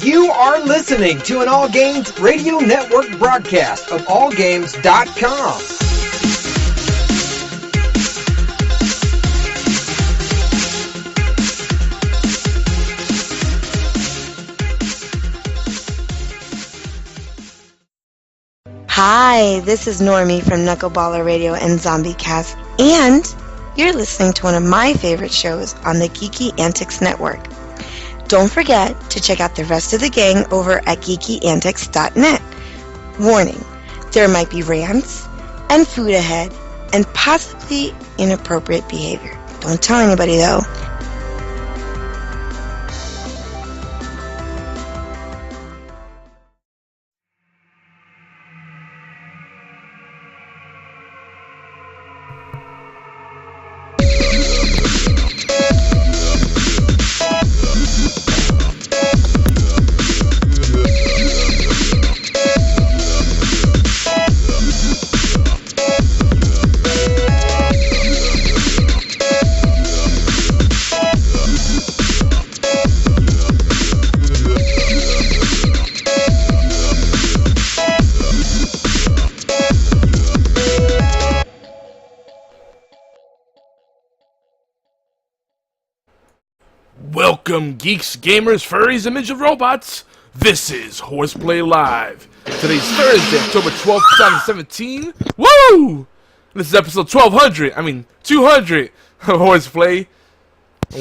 You are listening to an All Games Radio Network broadcast of AllGames.com. Hi, this is Normie from Knuckleballer Radio and Zombie Cast, and you're listening to one of my favorite shows on the GeekyAntics Network. Don't forget to check out the rest of the gang over at GeekyAntics.net. Warning, there might be rants and food ahead and possibly inappropriate behavior. Don't tell anybody though. Welcome, geeks, gamers, furries, and midget robots. This is HorsePLAY Live. Today's Thursday, October 12th, 2017. Woo! This is episode 200 of HorsePLAY.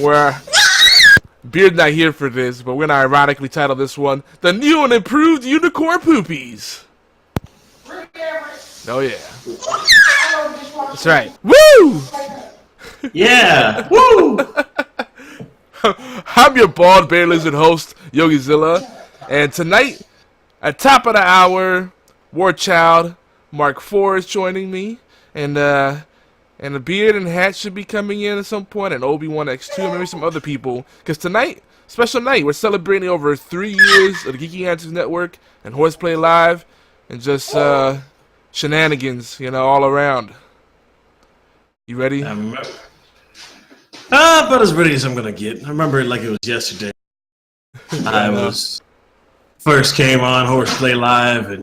Where Beard not here for this, but we're gonna ironically title this one "The New and Improved Unicorn Poopies." Oh yeah, that's right. Woo! Yeah, woo! I'm your bald bear lizard host, YogiZilla, and tonight, at top of the hour, WarChild Mark IV is joining me, and the Beard and Hat should be coming in at some point, and ObioneX2, and maybe some other people, because tonight, special night, we're celebrating over 3 years of the GeekyAntics Network and HorsePLAY Live, and just shenanigans, all around. You ready? About as ready as I'm gonna get. I remember it like it was yesterday. I was first came on HorsePLAY Live, and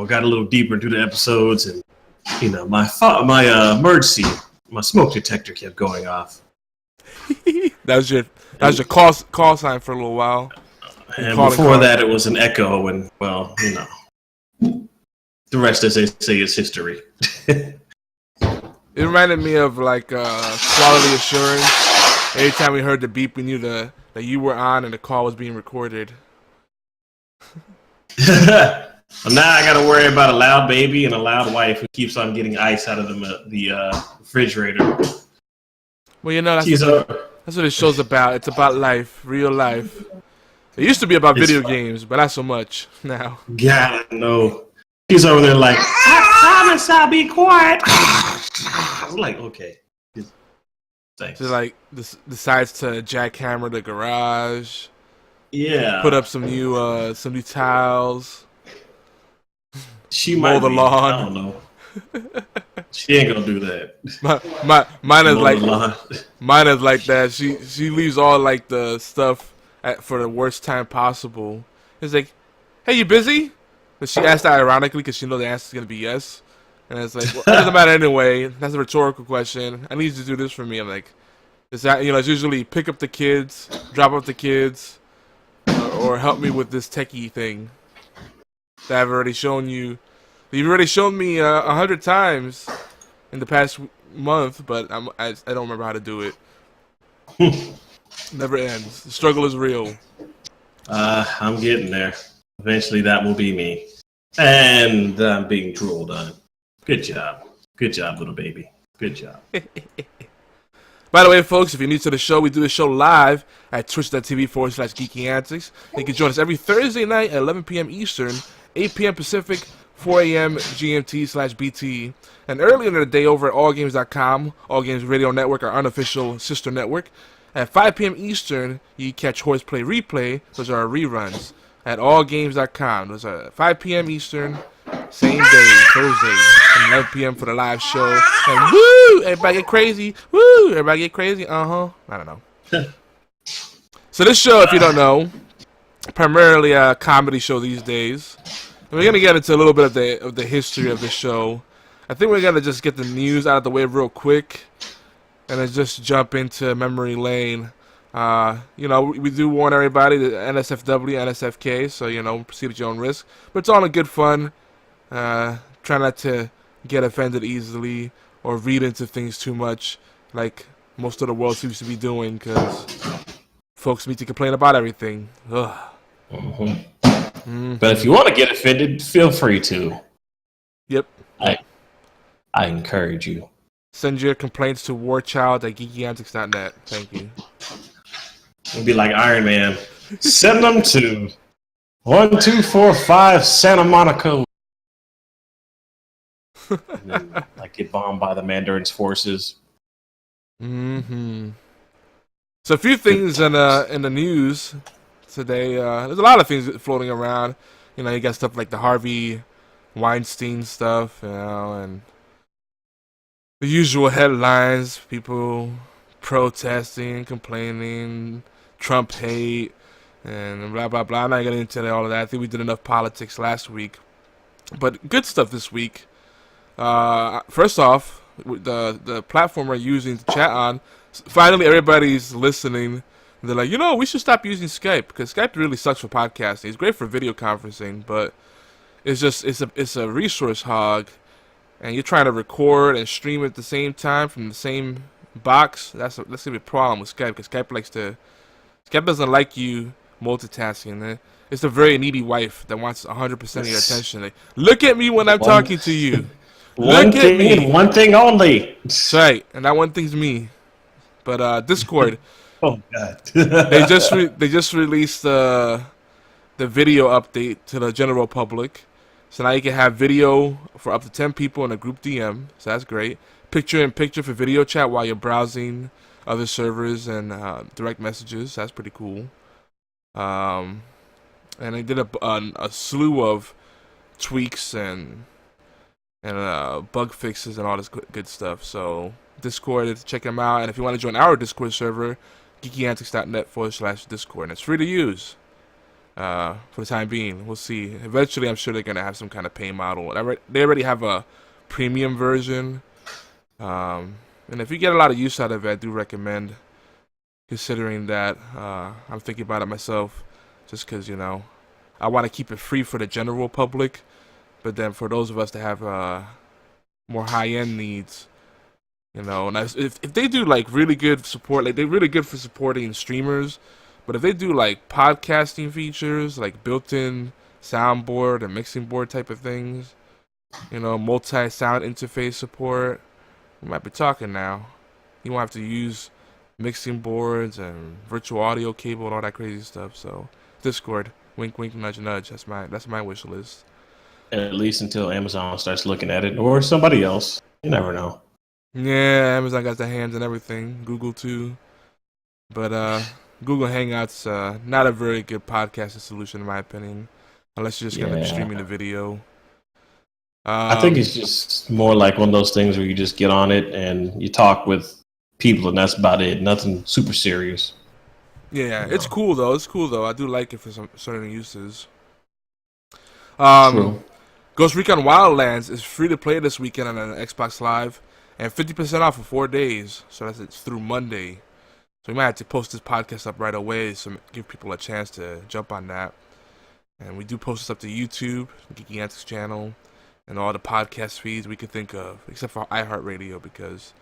got a little deeper into the episodes, and my emergency, my smoke detector kept going off. that was your call sign for a little while. And before that, it was an echo, and the rest, as they say, is history. It reminded me of quality assurance. Every time we heard the beep, we knew that you were on and the call was being recorded. Well, now I got to worry about a loud baby and a loud wife who keeps on getting ice out of the refrigerator. Well, that's what this show's about. It's about life, real life. It used to be about video games, but not so much now. God, no. She's over there like, I promise I'll be quiet. I was like, okay. Thanks. She decides to jackhammer the garage. Yeah. Put up some new tiles. She mow the lawn. I don't know. She ain't gonna do that. Mine is like that. She leaves all the stuff for the worst time possible. It's like, hey, you busy? But she asked that ironically because she knows the answer is gonna be yes. And it's like, well, it doesn't matter anyway. That's a rhetorical question. I need you to do this for me. I'm like, it's usually pick up the kids, drop off the kids, or help me with this techie thing that I've already shown you. You've already shown me 100 times in the past month, but I don't remember how to do it. Never ends. The struggle is real. I'm getting there. Eventually, that will be me. And I'm being drooled on. Good job. Good job, little baby. Good job. By the way, folks, if you're new to the show, we do the show live at twitch.tv/GeekyAntics. You can join us every Thursday night at 11 p.m. Eastern, 8 p.m. Pacific, 4 a.m. GMT/BT. And earlier in the day over at AllGames.com, AllGames Radio Network, our unofficial sister network. At 5 p.m. Eastern, you catch HorsePLAY Replay. Those are our reruns at AllGames.com. Those are 5 p.m. Eastern, same day, Thursday, and 11 p.m. for the live show. And woo! Everybody get crazy. Woo! Everybody get crazy. I don't know. So this show, if you don't know, primarily a comedy show these days. And we're gonna get into a little bit of the history of the show. I think we're gonna just get the news out of the way real quick, and then just jump into memory lane. We do warn everybody that NSFW, NSFK, so proceed at your own risk. But it's all in good fun. Try not to get offended easily or read into things too much, like most of the world seems to be doing, because folks need to complain about everything. Ugh. Mm-hmm. But if you want to get offended, feel free to. Yep. I encourage you. Send your complaints to WarChild at GeekyAntics.net. Thank you. It'll be like Iron Man. Send them to 1245 Santa Monica. And then, get bombed by the Mandarin's forces. Mm-hmm. So a few things in the news today. There's a lot of things floating around. You got stuff like the Harvey Weinstein stuff, and the usual headlines, people protesting, complaining, Trump hate, and blah, blah, blah. I'm not going to get into all of that. I think we did enough politics last week. But good stuff this week. First off, the platform we're using to chat on, finally everybody's listening. They're like, we should stop using Skype, because Skype really sucks for podcasting. It's great for video conferencing, but it's a resource hog, and you're trying to record and stream at the same time from the same box. That's gonna be a problem with Skype, because Skype doesn't like you multitasking. It's a very needy wife that wants 100% of your attention. Like, look at me when I'm talking to you. One thing and one thing only. That's right, and that one thing's me. But Discord. Oh God! they just released the video update to the general public, so now you can have video for up to 10 people in a group DM. So that's great. Picture-in-picture for video chat while you're browsing other servers and direct messages. That's pretty cool. And they did a slew of tweaks and bug fixes and all this good stuff. So Discord, check them out. And if you want to join our Discord server, geekyantics.net/Discord. And it's free to use for the time being. We'll see. Eventually, I'm sure they're going to have some kind of pay model. They already have a premium version. And if you get a lot of use out of it, I do recommend considering that. I'm thinking about it myself just because, I want to keep it free for the general public. But then for those of us that have more high-end needs, and if they do really good support, they're really good for supporting streamers, but if they do podcasting features, built-in soundboard and mixing board type of things, multi-sound interface support, we might be talking now. You won't have to use mixing boards and virtual audio cable and all that crazy stuff. So Discord, wink, wink, nudge, nudge. That's my wish list. At least until Amazon starts looking at it, or somebody else. You never know. Yeah, Amazon got their hands on everything. Google too. But Google Hangouts, not a very good podcasting solution in my opinion, unless you're just going to be streaming the video. I think it's just more like one of those things where you just get on it and you talk with people, and that's about it. Nothing super serious. Yeah, it's cool though. I do like it for some certain uses. Ghost Recon Wildlands is free to play this weekend on Xbox Live, and 50% off for 4 days. So it's through Monday. So we might have to post this podcast up right away, so give people a chance to jump on that. And we do post this up to YouTube, Geeky Antics channel, and all the podcast feeds we could think of, except for iHeartRadio, because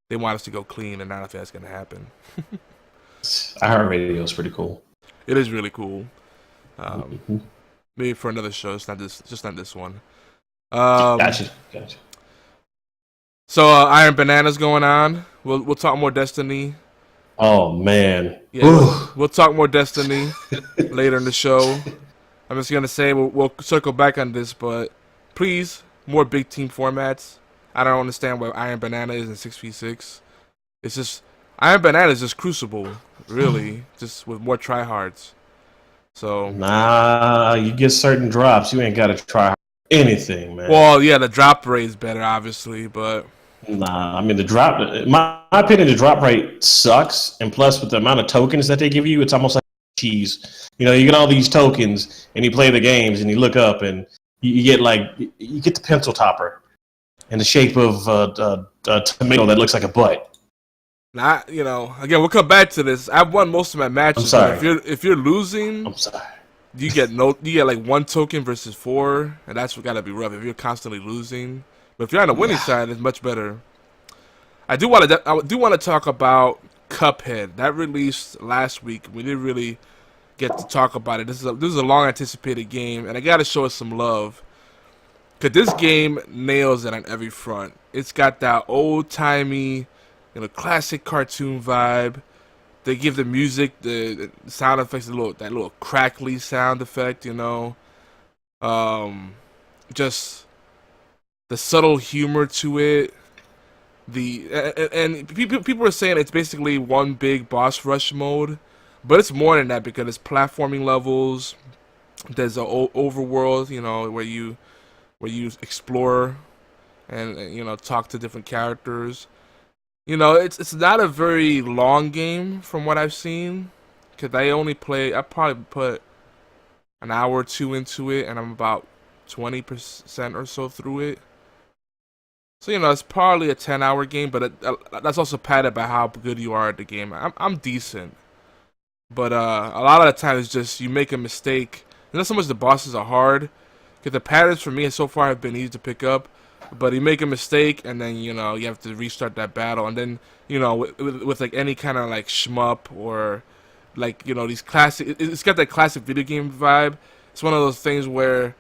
they want us to go clean, and I don't think that's going to happen. iHeartRadio is pretty cool. It is really cool. Maybe for another show. It's not this one. Gotcha. So Iron Banana's going on. We'll talk more Destiny. Oh man. Yeah, we'll talk more Destiny later in the show. I'm just gonna say we'll circle back on this, but please, more big team formats. I don't understand why Iron Banana is in 6v6. It's just Iron Banana is just Crucible, really, just with more tryhards. So nah, you get certain drops. You ain't got to try anything, man. Well, yeah, the drop rate is better, obviously, but nah. I mean, my opinion, the drop rate sucks, and plus with the amount of tokens that they give you, it's almost like cheese. You know, you get all these tokens, and you play the games, and you look up, and you get the pencil topper in the shape of a tomato that looks like a butt. Now, you know, again, we'll come back to this. I've won most of my matches. I'm sorry. If you're losing, I'm sorry. you get like 1 token versus 4, and that's what gotta be rough if you're constantly losing. But if you're on the winning side, it's much better. I do want to talk about Cuphead. That released last week. We didn't really get to talk about it. This is a long anticipated game, and I gotta show it some love. Cause this game nails it on every front. It's got that old timey, you know, classic cartoon vibe. They give the music, the sound effects, that little crackly sound effect, you know. Just the subtle humor to it. And people are saying it's basically one big boss rush mode, but it's more than that because it's platforming levels. There's an overworld, you know, where you explore and you know, talk to different characters. You know, it's not a very long game from what I've seen, because I probably put an hour or 2 into it, and I'm about 20% or so through it. So, you know, it's probably a 10-hour game, but that's also padded by how good you are at the game. I'm decent, but a lot of the time it's just you make a mistake. Not so much the bosses are hard, because the patterns for me so far have been easy to pick up. But you make a mistake, and then, you know, you have to restart that battle. And then, you know, with like any kind of like shmup or like, you know, these classic, it's got that classic video game vibe. It's one of those things where,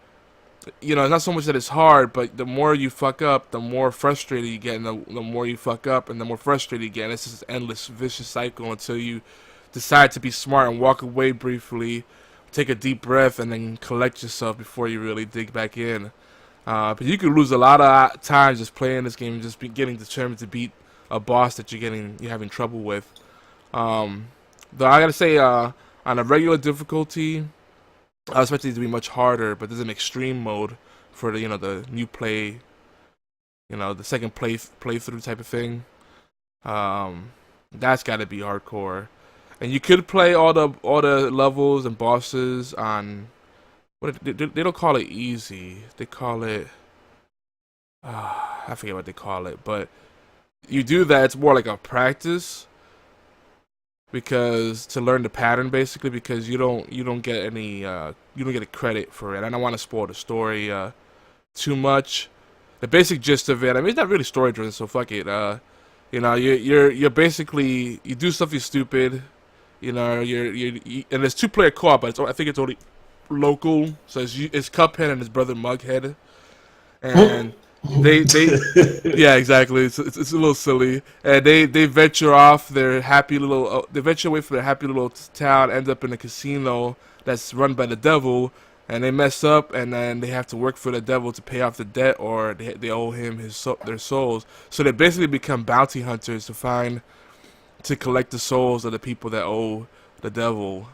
you know, it's not so much that it's hard, but the more you fuck up, the more frustrated you get, and the more you fuck up, and the more frustrated you get. And it's just an endless vicious cycle until you decide to be smart and walk away briefly, take a deep breath, and then collect yourself before you really dig back in. But you could lose a lot of times just playing this game and just getting determined to beat a boss that you're having trouble with. Though I gotta say, on a regular difficulty, I was expecting it to be much harder. But there's an extreme mode for the new play, the second playthrough type of thing. That's got to be hardcore. And you could play all the levels and bosses on. They don't call it easy. They call it. I forget what they call it, but you do that. It's more like a practice, because to learn the pattern basically, because you don't get any you don't get a credit for it. I don't want to spoil the story too much. The basic gist of it. I mean, it's not really story driven, so fuck it. You're basically, you do something stupid. And it's 2-player co-op, but I think it's only local. So it's Cuphead and his brother Mughead, and they yeah, exactly. It's a little silly, and they venture off their happy little they venture away from their happy little town, end up in a casino that's run by the devil, and they mess up, and then they have to work for the devil to pay off the debt, or they owe him their souls. So they basically become bounty hunters to collect the souls of the people that owe the devil.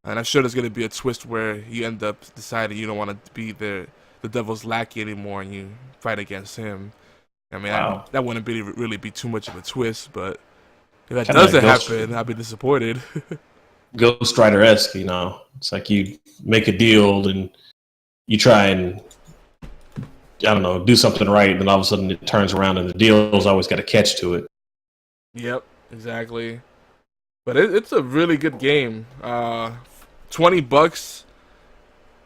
And I'm sure there's going to be a twist where you end up deciding you don't want to be the devil's lackey anymore, and you fight against him. I mean, wow. That wouldn't really be too much of a twist, but if that doesn't happen, I'll be disappointed. Ghost Rider-esque, It's like you make a deal and you try and, I don't know, do something right, and then all of a sudden it turns around and the deal's always got a catch to it. Yep, exactly. But it's a really good game. $20,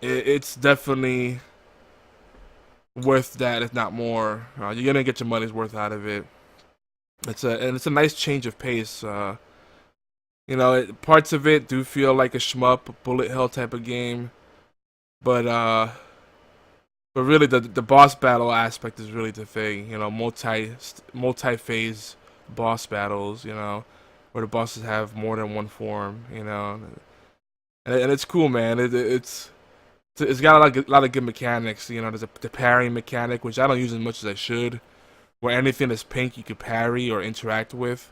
it's definitely worth that, if not more. You're gonna get your money's worth out of it. It's a nice change of pace. Parts of it do feel like a shmup, bullet hell type of game, but really the boss battle aspect is really the thing. Multi-phase boss battles. Where the bosses have more than one form. And it's cool, man. It's got a lot of good mechanics. There's the parrying mechanic, which I don't use as much as I should, where anything that's pink you could parry or interact with,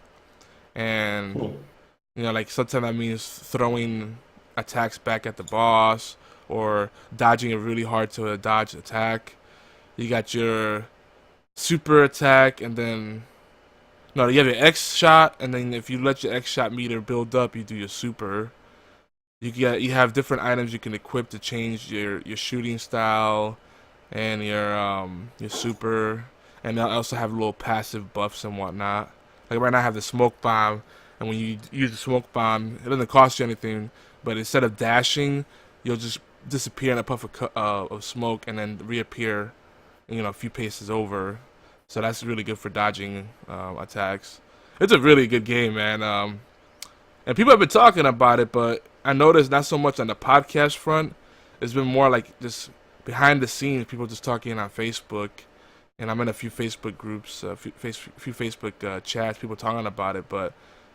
and cool. Like sometimes that means throwing attacks back at the boss or dodging it really hard to dodge attack. You got your super attack, and then you have your X shot, and then if you let your X shot meter build up, you do your super. you have different items you can equip to change your shooting style and your super, and they also have little passive buffs and whatnot. Like right now, I have the smoke bomb, and when you use the smoke bomb, it doesn't cost you anything, but instead of dashing, you'll just disappear in a puff of smoke and then reappear, a few paces over. So that's really good for dodging attacks. It's a really good game, man. And people have been talking about it, but I noticed not so much on the podcast front. It's been more like just behind the scenes, people just talking on Facebook. And I'm in a few Facebook groups, a few Facebook chats, people talking about it. But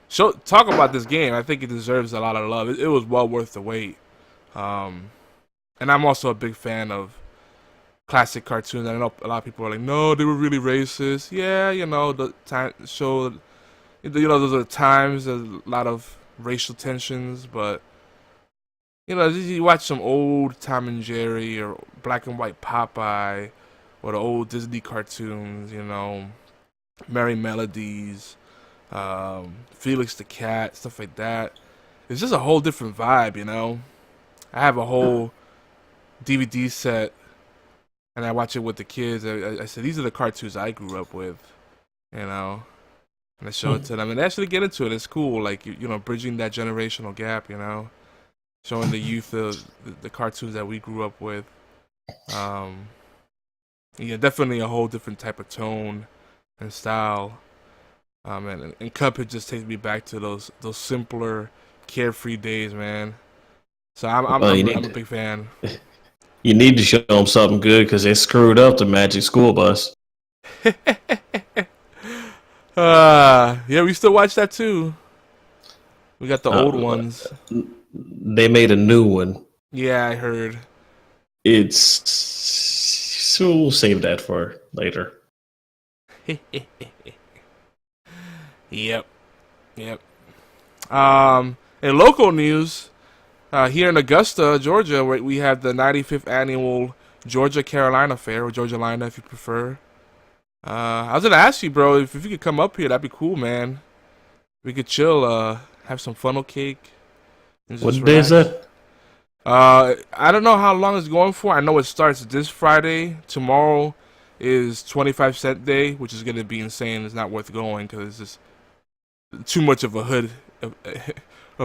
talk about this game. I think it deserves a lot of love. It was well worth the wait. And I'm also a big fan of classic cartoons. I know a lot of people are like, no, they were really racist. Yeah, the time show, those are the times. There's a lot of racial tensions, but you watch some old Tom and Jerry or black and white Popeye or the old Disney cartoons, Merry Melodies, Felix the Cat, stuff like that. It's just a whole different vibe, I have a whole DVD set, and I watch it with the kids. I said, these are the cartoons I grew up with, and I show it to them, and they actually get into it. It's cool, like, bridging that generational gap, showing the youth the cartoons that we grew up with. Definitely a whole different type of tone and style. And Cuphead just takes me back to those simpler, carefree days, man. So I'm a big fan. You need to show them something good because they screwed up the Magic School Bus. Yeah, we still watch that too. We got the old ones. They made a new one. Yeah, I heard. So we'll save that for later. Yep. In local news, here in Augusta, Georgia, where we have the 95th annual Georgia Carolina Fair, or Georgia Lina if you prefer. I was gonna ask you, bro, if you could come up here, that'd be cool, man. We could chill, have some funnel cake. What day is that? I don't know how long it's going for. I know it starts this Friday. Tomorrow is 25-cent day, which is gonna be insane. It's not worth going because it's just too much of a hood of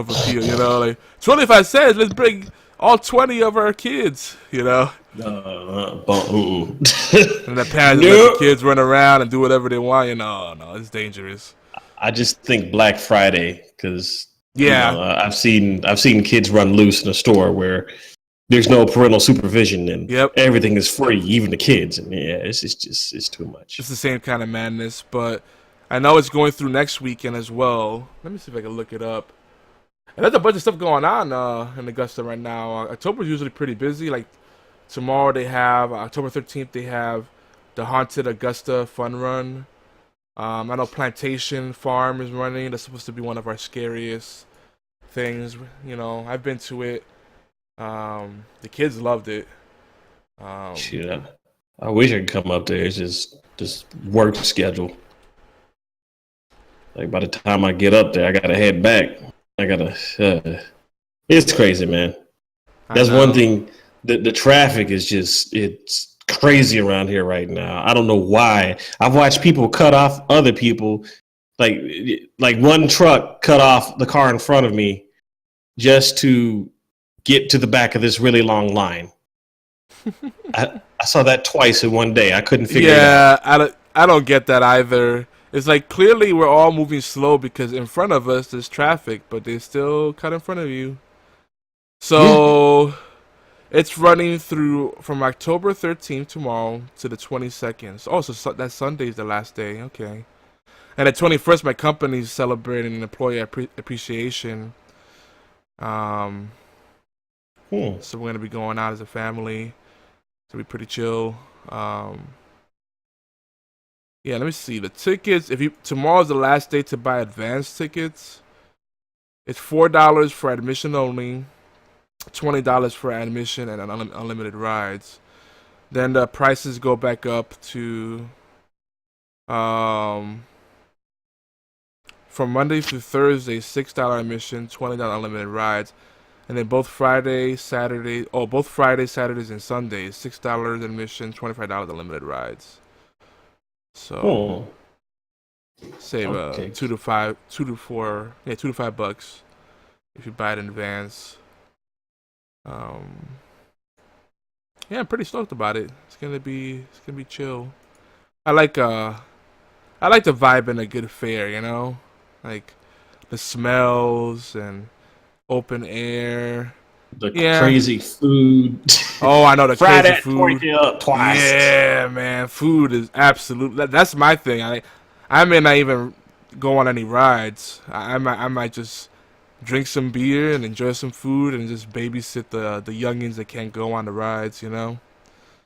appeal, like 25 cents. Let's bring all 20 of our kids, And the parents let the kids run around and do whatever they want. No, it's dangerous. I just think Black Friday because I've seen kids run loose in a store where there's no parental supervision and everything is free, even the kids. And it's too much. It's the same kind of madness, but I know it's going through next weekend as well. Let me see if I can look it up. And there's a bunch of stuff going on in Augusta right now. October's usually pretty busy. Like tomorrow they have, October 13th, they have the Haunted Augusta Fun Run. I know Plantation Farm is running. That's supposed to be one of our scariest things. I've been to it. The kids loved it. Shit, I wish I could come up there. It's just work schedule. Like by the time I get up there, I gotta head back. It's crazy, man. That's one thing. The traffic is it's crazy around here right now. I don't know why. I've watched people cut off other people. Like one truck cut off the car in front of me just to get to the back of this really long line. I saw that twice in one day. I couldn't figure it out. Yeah, I don't get that either. It's like clearly we're all moving slow because in front of us there's traffic, but they still cut in front of you. So it's running through from October 13th tomorrow to the 22nd. Oh, so that Sunday's the last day. Okay. And the 21st, my company's celebrating an employee appreciation. So we're going to be going out as a family. It'll be pretty chill. Yeah, let me see. The tickets, tomorrow's the last day to buy advance tickets. It's $4 for admission only, $20 for admission and unlimited rides. Then the prices go back up to from Monday through Thursday, $6 admission, $20 unlimited rides. And then both Fridays, Saturdays, and Sundays, $6 admission, $25 unlimited rides. So save $2 to $5 if you buy it in advance. Yeah, I'm pretty stoked about it. It's gonna be chill. I like the vibe in a good fair, you know, like the smells and open air. The crazy food. Oh, I know the crazy food. Up twice. Yeah, man, food is absolute. That's my thing. I may not even go on any rides. I might just drink some beer and enjoy some food and just babysit the youngins that can't go on the rides, you know?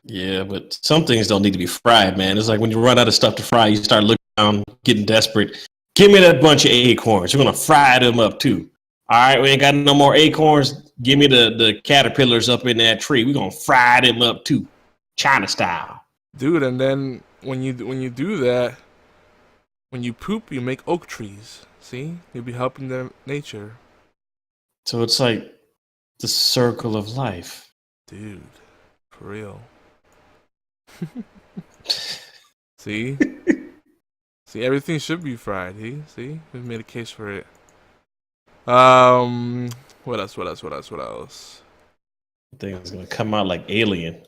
Yeah, but some things don't need to be fried, man. It's like when you run out of stuff to fry, you start looking around, getting desperate. Give me that bunch of acorns. We're going to fry them up, too. All right, we ain't got no more acorns. Give me the caterpillars up in that tree. We're going to fry them up, too. China style. Dude, and then when you do that, when you poop, you make oak trees. See? You'll be helping the nature. So it's like the circle of life. Dude, for real. See? See, everything should be fried. See? We've made a case for it. What else? I think it's going to come out like Alien.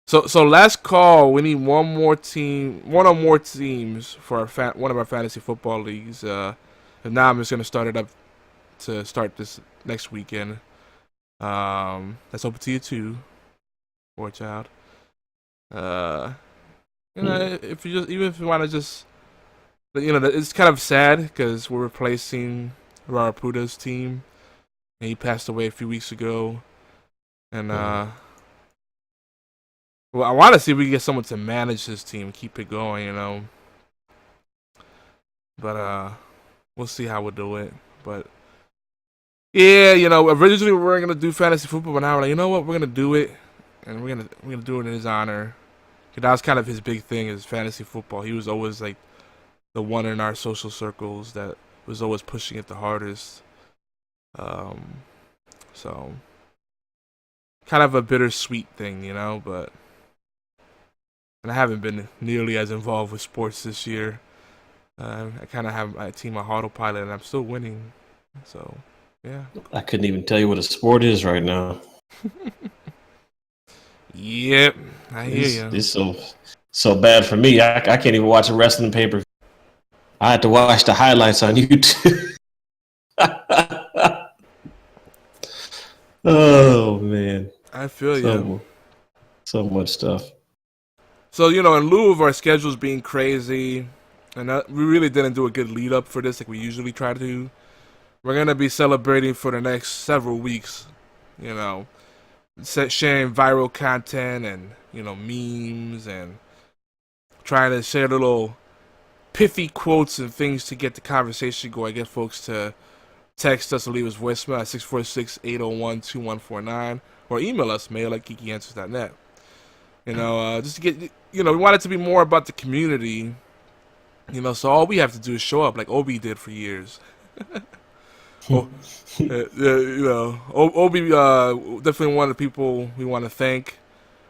So last call, we need one or more teams for one of our fantasy football leagues. And now I'm just gonna start it up to start this next weekend. That's open to you too, WarChild. If you want to just, it's kind of sad because we're replacing Rarapuda's team, and he passed away a few weeks ago, and well, I want to see if we can get someone to manage his team and keep it going, you know. But we'll see how we'll do it. But yeah, originally we were gonna do fantasy football, but now we're like, you know what, we're gonna do it, and we're gonna do it in his honor. That was kind of his big thing, is fantasy football. He was always like the one in our social circles that was always pushing it the hardest. So kind of a bittersweet thing, but. And I haven't been nearly as involved with sports this year. I kind of have my team on autopilot, and I'm still winning. So, yeah. I couldn't even tell you what a sport is right now. Yep, I hear you. It's so bad for me. I can't even watch a wrestling paper. I had to watch the highlights on YouTube. Oh man, I feel you. So much stuff. So, in lieu of our schedules being crazy, and we really didn't do a good lead up for this like we usually try to do, we're going to be celebrating for the next several weeks, sharing viral content and, memes, and trying to share little pithy quotes and things to get the conversation going. Get folks to text us or leave us voicemail at 646-801-2149 or email us, mail@geekyantics.net. Just to get, we want it to be more about the community, so all we have to do is show up like Obi did for years. Obi, definitely one of the people we want to thank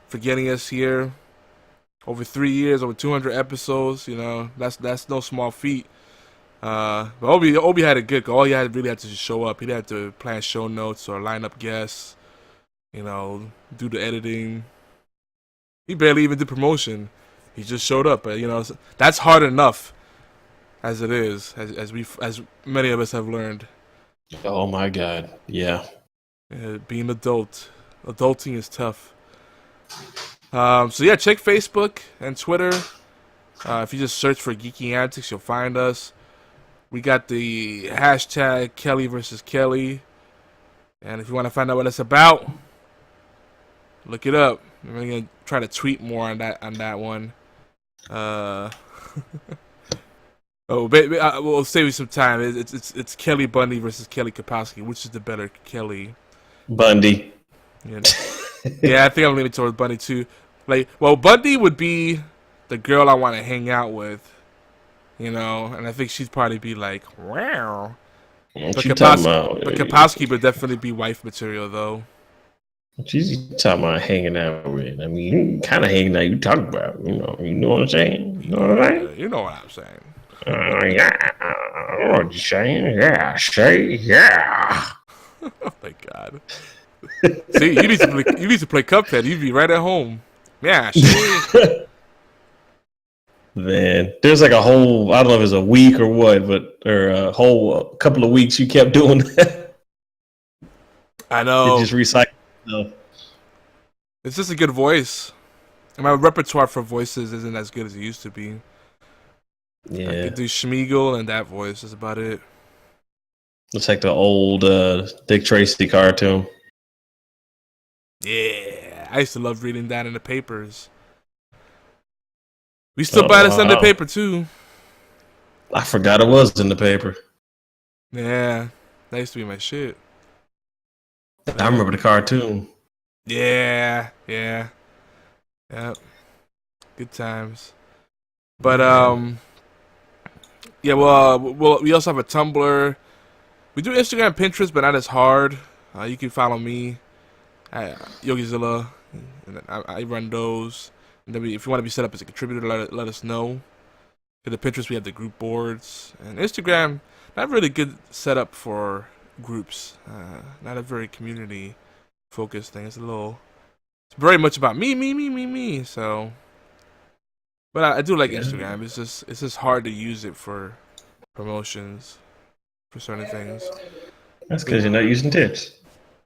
for getting us here. Over 3 years, over 200 episodes, that's no small feat. But Obi had it good. All he really had to just show up. He didn't have to plan show notes or line up guests, do the editing. He barely even did promotion. He just showed up. But, that's hard enough as it is, as many of us have learned. Oh, my God. Yeah. Being adulting is tough. So, yeah, check Facebook and Twitter. If you just search for GeekyAntics, you'll find us. We got the hashtag Kelly versus Kelly. And if you want to find out what it's about, look it up. I'm going to try to tweet more on that one. We'll save you some time. It's Kelly Bundy versus Kelly Kapowski. Which is the better Kelly? Bundy. Yeah, I think I'm leaning towards Bundy too. Bundy would be the girl I want to hang out with, and I think she'd probably be like, wow. What you talking about? But Kapowski would definitely be wife material, though. What you talking about hanging out with? I mean, you kind of hanging out. You talking about, you know what I'm saying? You know what I'm saying? You know what I'm saying. Yeah, I know what you're saying. Yeah, say yeah. Oh my god. See, you need to play Cuphead. You'd be right at home. Yeah, shit. Man, there's like a whole, I don't know if it's a week or what, or a whole couple of weeks you kept doing that. I know. You just recycle stuff. It's just a good voice. And my repertoire for voices isn't as good as it used to be. Yeah. I could do Schmeagol and that voice. That's about it. It's like the old Dick Tracy cartoon. Yeah. I used to love reading that in the papers. We still buy the Sunday paper, too. I forgot it was in the paper. Yeah. That used to be my shit. I remember the cartoon. Yeah. Yep. Good times. But, yeah, well, we also have a Tumblr. We do Instagram, Pinterest, but not as hard. You can follow me at Yogizilla. I run those. And then if you want to be set up as a contributor, let us know. For the Pinterest, we have the group boards. And Instagram, not really good setup for groups. Not a very community-focused thing. It's very much about me. So, but I do like Instagram. It's just hard to use it for promotions for certain things. That's because you're not using tips.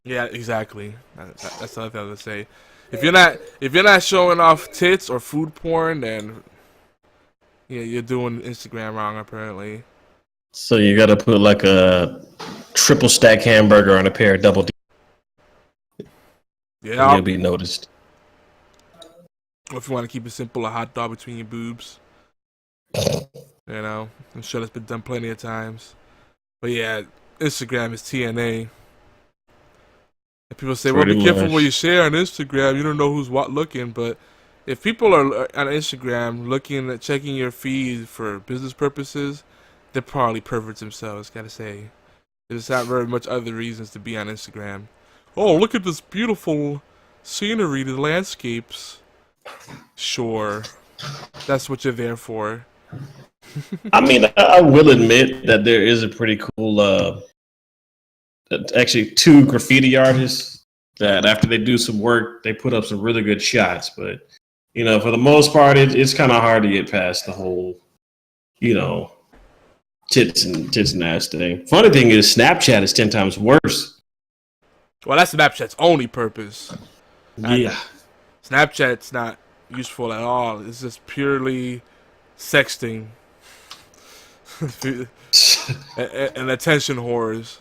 Yeah, exactly. That's the other thing I was gonna say. If you're not showing off tits or food porn, then yeah, you're doing Instagram wrong apparently. So you got to put like a triple stack hamburger on a pair of double D. Yeah, you'll be noticed. Or if you want to keep it simple, a hot dog between your boobs. I'm sure that's been done plenty of times. But yeah, Instagram is TNA. And people say, well, be careful what you share on Instagram. You don't know who's looking. But if people are on Instagram checking your feed for business purposes, they're probably perverts themselves, gotta say. There's not very much other reasons to be on Instagram. Oh, look at this beautiful scenery, the landscapes. Sure. That's what you're there for. I mean, I will admit that there is a pretty cool, actually 2 graffiti artists that after they do some work, they put up some really good shots. But, for the most part, it's kind of hard to get past the whole, tits and ass thing. Funny thing is, Snapchat is 10 times worse. Well, that's Snapchat's only purpose. Yeah. Snapchat's not useful at all. It's just purely sexting and attention whores.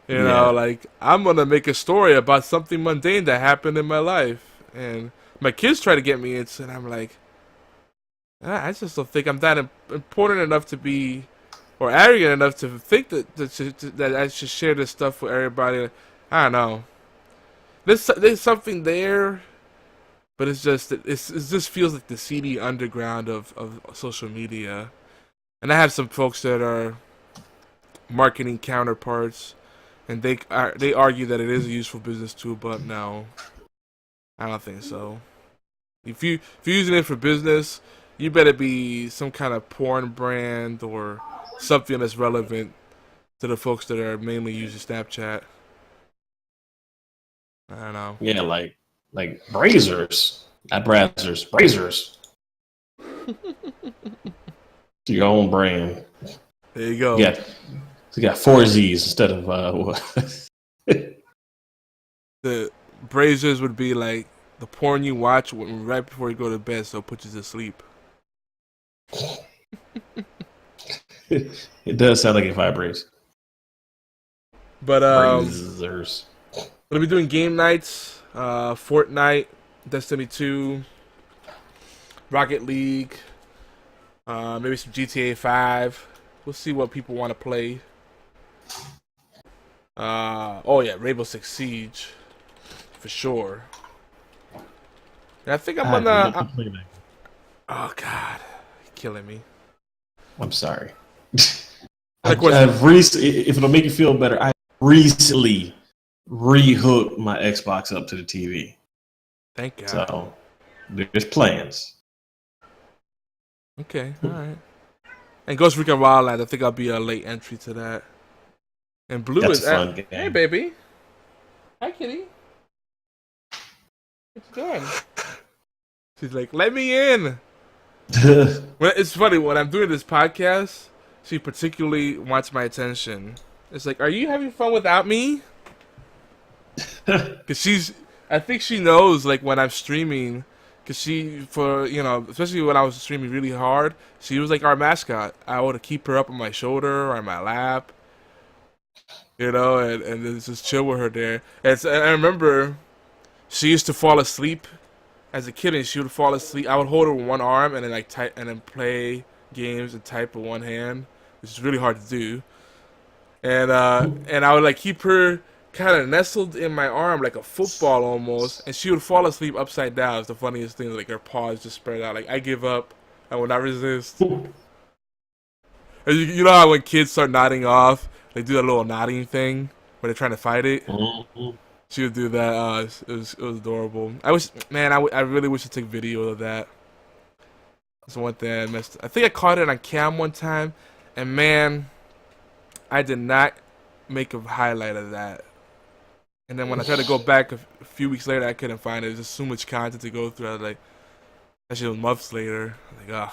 Like, I'm going to make a story about something mundane that happened in my life. And my kids try to get me into it, and I'm like, I just don't think I'm that important enough to be, or arrogant enough to think that I should share this stuff with everybody. I don't know. There's something there, but it just feels like the seedy underground of social media. And I have some folks that are marketing counterparts, and they argue that it is a useful business tool, but no, I don't think so. If you're using it for business, you better be some kind of porn brand or something that's relevant to the folks that are mainly using Snapchat. I don't know. Yeah, like Brazers, not Brazzers, Brazers. Your own brand. There you go. Yeah, you got 4 Z's instead of what? The Brazers would be like the porn you watch right before you go to bed, so it puts you to sleep. It does sound like it vibrates. But Brazers. We'll be doing game nights, Fortnite, Destiny 2, Rocket League, maybe some GTA 5. We'll see what people want to play. Rainbow Six Siege, for sure. And I think I'm gonna. Oh God, you're killing me. I'm sorry. If it'll make you feel better, I recently re-hooked my Xbox up to the TV. Thank God. So there's plans. Okay, all right. And Ghost Recon Wildlands, I think I'll be a late entry to that. And Blue That's is a fun game. Hey, baby. Hi, kitty. What you doing? She's like, let me in. Well, it's funny, when I'm doing this podcast, she particularly wants my attention. It's like, are you having fun without me? Because I think she knows, like, when I'm streaming, because especially when I was streaming really hard, she was like our mascot. I would keep her up on my shoulder or on my lap, and just chill with her there. And I remember she used to fall asleep as a kid, and she would fall asleep. I would hold her with one arm and then type and then play games and type with one hand, which is really hard to do. And I would keep her kind of nestled in my arm like a football almost, and she would fall asleep upside down. It's the funniest thing. Like her paws just spread out. Like I give up. I will not resist. And you know how when kids start nodding off, they do that little nodding thing when they're trying to fight it. Mm-hmm. She would do that. It was adorable. I really wish to take video of that. That's one thing I missed. I think I caught it on cam one time, and man, I did not make a highlight of that. And then when I tried to go back a few weeks later, I couldn't find it. There's just so much content to go through. I was like, that shit was months later. I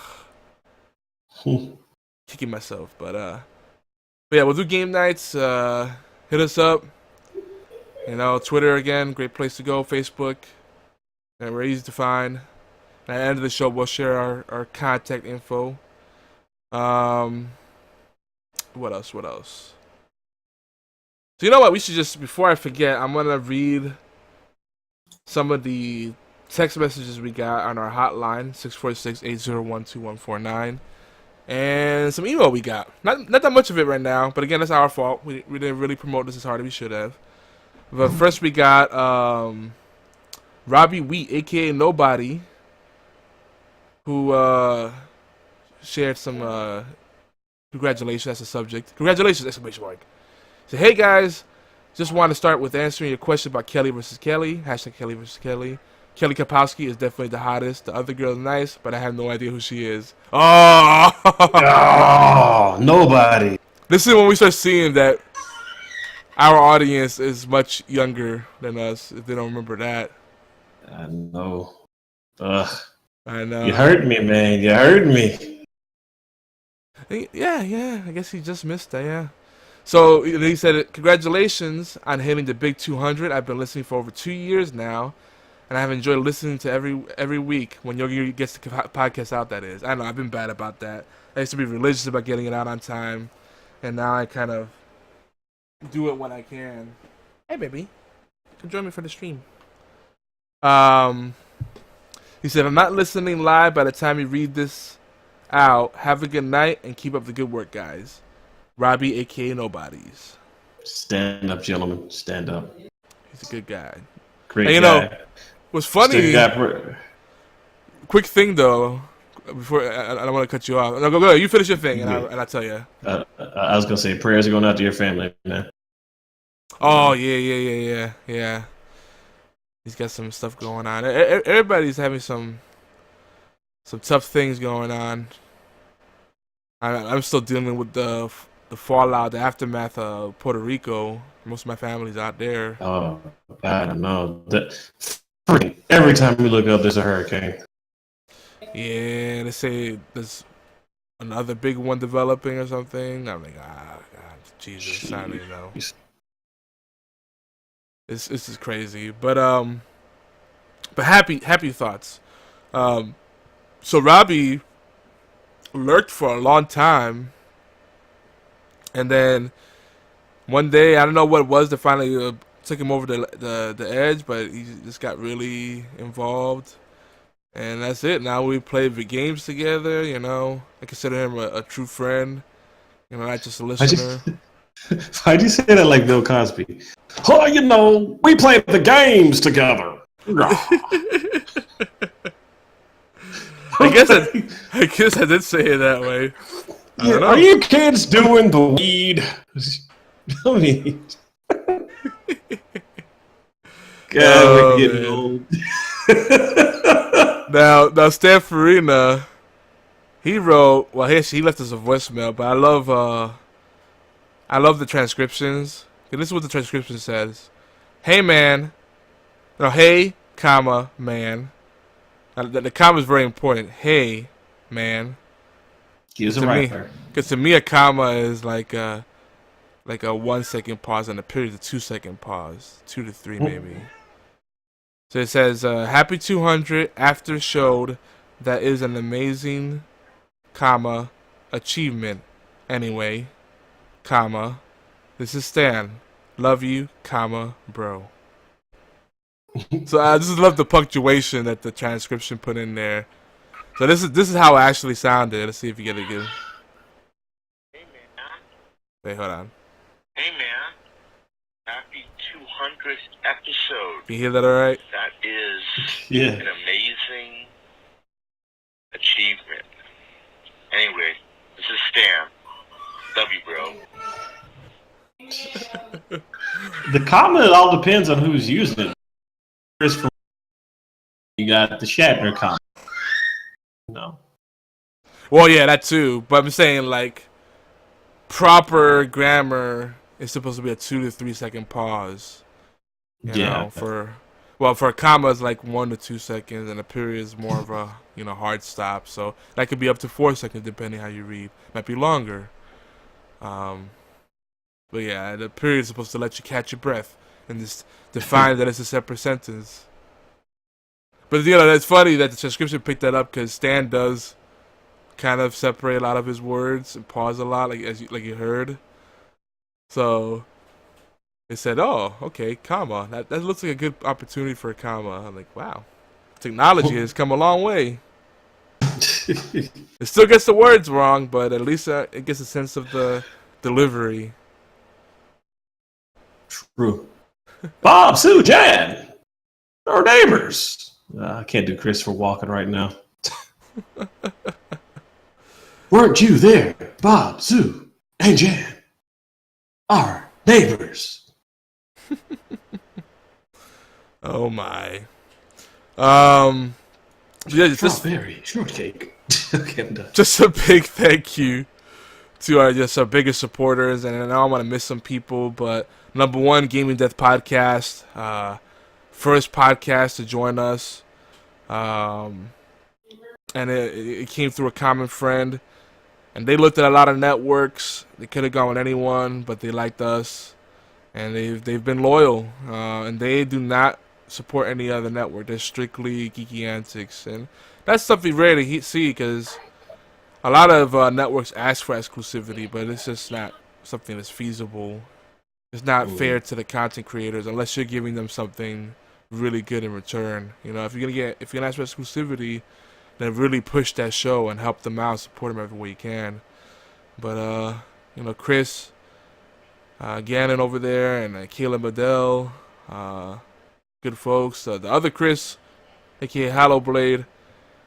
was like, kicking myself. But yeah, we'll do game nights. Hit us up. Twitter again, great place to go. Facebook, and we're easy to find. And at the end of the show, we'll share our contact info. What else? So you know what? We should just, before I forget, I'm going to read some of the text messages we got on our hotline, 646-801-2149, and some email we got. Not that much of it right now, but again, that's our fault. We didn't really promote this as hard as we should have. But first we got Robbie Wheat, a.k.a. Nobody, who shared some congratulations. That's the subject. Congratulations! Exclamation mark. So, hey guys, just want to start with answering your question about Kelly versus Kelly. # Kelly versus Kelly. Kelly Kapowski is definitely the hottest. The other girl is nice, but I have no idea who she is. Oh, nobody. This is when we start seeing that our audience is much younger than us, if they don't remember that. I know. Ugh. I know. You hurt me, man. You hurt me. Yeah. I guess he just missed that, yeah. So he said, congratulations on hitting the big 200. I've been listening for over 2 years now, and I've enjoyed listening to every week when Yogi gets the podcast out, that is. I know, I've been bad about that. I used to be religious about getting it out on time, and now I kind of do it when I can. Hey, baby. Come join me for the stream. He said, I'm not listening live by the time you read this out. Have a good night, and keep up the good work, guys. Robbie, a.k.a. Nobodies. Stand up, gentlemen. Stand up. He's a good guy. Great and, guy. What's funny, quick thing, though, before I don't want to cut you off. No, go ahead. You finish your thing, and I'll tell you. I was going to say, prayers are going out to your family, man. Oh, yeah. He's got some stuff going on. Everybody's having some tough things going on. I'm still dealing with the fallout, the aftermath of Puerto Rico. Most of my family's out there. Oh, I don't know. Every time we look up, there's a hurricane. Yeah, they say there's another big one developing or something. I'm like, God, Jesus, I don't even know. This is crazy, but happy thoughts. So Robbie lurked for a long time, and then one day, I don't know what it was that finally took him over the edge, but he just got really involved, and that's it. Now we play the games together. I consider him a true friend. Not just a listener. Why'd you say that like Bill Cosby? Oh, we play the games together. I guess I did say it that way. I don't know. Are you kids doing the weed? I mean, God, we're getting old. Now Stan Farina, he wrote. Well, he left us a voicemail, but I love the transcriptions. Okay, this is what the transcription says. Hey man, no, hey, comma, man. Now, the comma is very important. Hey, man. He's a rapper. Because to me, a comma is like a 1 second pause and a period is a 2 second pause, 2 to 3 maybe. So it says, happy 200 after showed that is an amazing, comma, achievement. Anyway, comma, this is Stan. Love you, comma, bro. So I just love the punctuation that the transcription put in there. So this is how it actually sounded. Let's see if you get it good. Hey man. Wait, hold on. Hey man. Happy 200th episode. Can you hear that all right? That is Yeah. an amazing achievement. Anyway, this is Stan. Love you, bro. The comma, it all depends on who's using it. You got the Shatner comma. No. Well, yeah, that too. But I'm saying like proper grammar is supposed to be a 2 to 3 second pause. You know, for a comma it's like 1 to 2 seconds, and a period is more of a hard stop. So that could be up to 4 seconds depending how you read. Might be longer. But yeah, the period is supposed to let you catch your breath and just define that it's a separate sentence. But it's funny that the transcription picked that up because Stan does kind of separate a lot of his words and pause a lot, like you heard. So they said, "Oh, okay, comma. That looks like a good opportunity for a comma." I'm like, "Wow, technology has come a long way." It still gets the words wrong, but at least it gets a sense of the delivery. True. Bob, Sue, Jan, our neighbors. I can't do Christopher Walken right now. Weren't you there, Bob, Sue, and Jan? Our neighbors. Oh my. Yeah, Strawberry shortcake. Okay, I'm done. Just a big thank you to our biggest supporters, and I know I'm gonna miss some people, but number one, Gaming Death Podcast, first podcast to join us, and it came through a common friend, and they looked at a lot of networks. They could have gone with anyone, but they liked us, and they've been loyal, and they do not support any other network. They're strictly GeekyAntics, and that's something rare to see because a lot of networks ask for exclusivity, but it's just not something that's feasible. It's not fair to the content creators unless you're giving them something really good in return. If you're gonna ask for exclusivity, then really push that show and help them out, support them every way you can. But Chris, Gannon over there, and Kayla Bedell, good folks. The other Chris, aka Hollow Blade,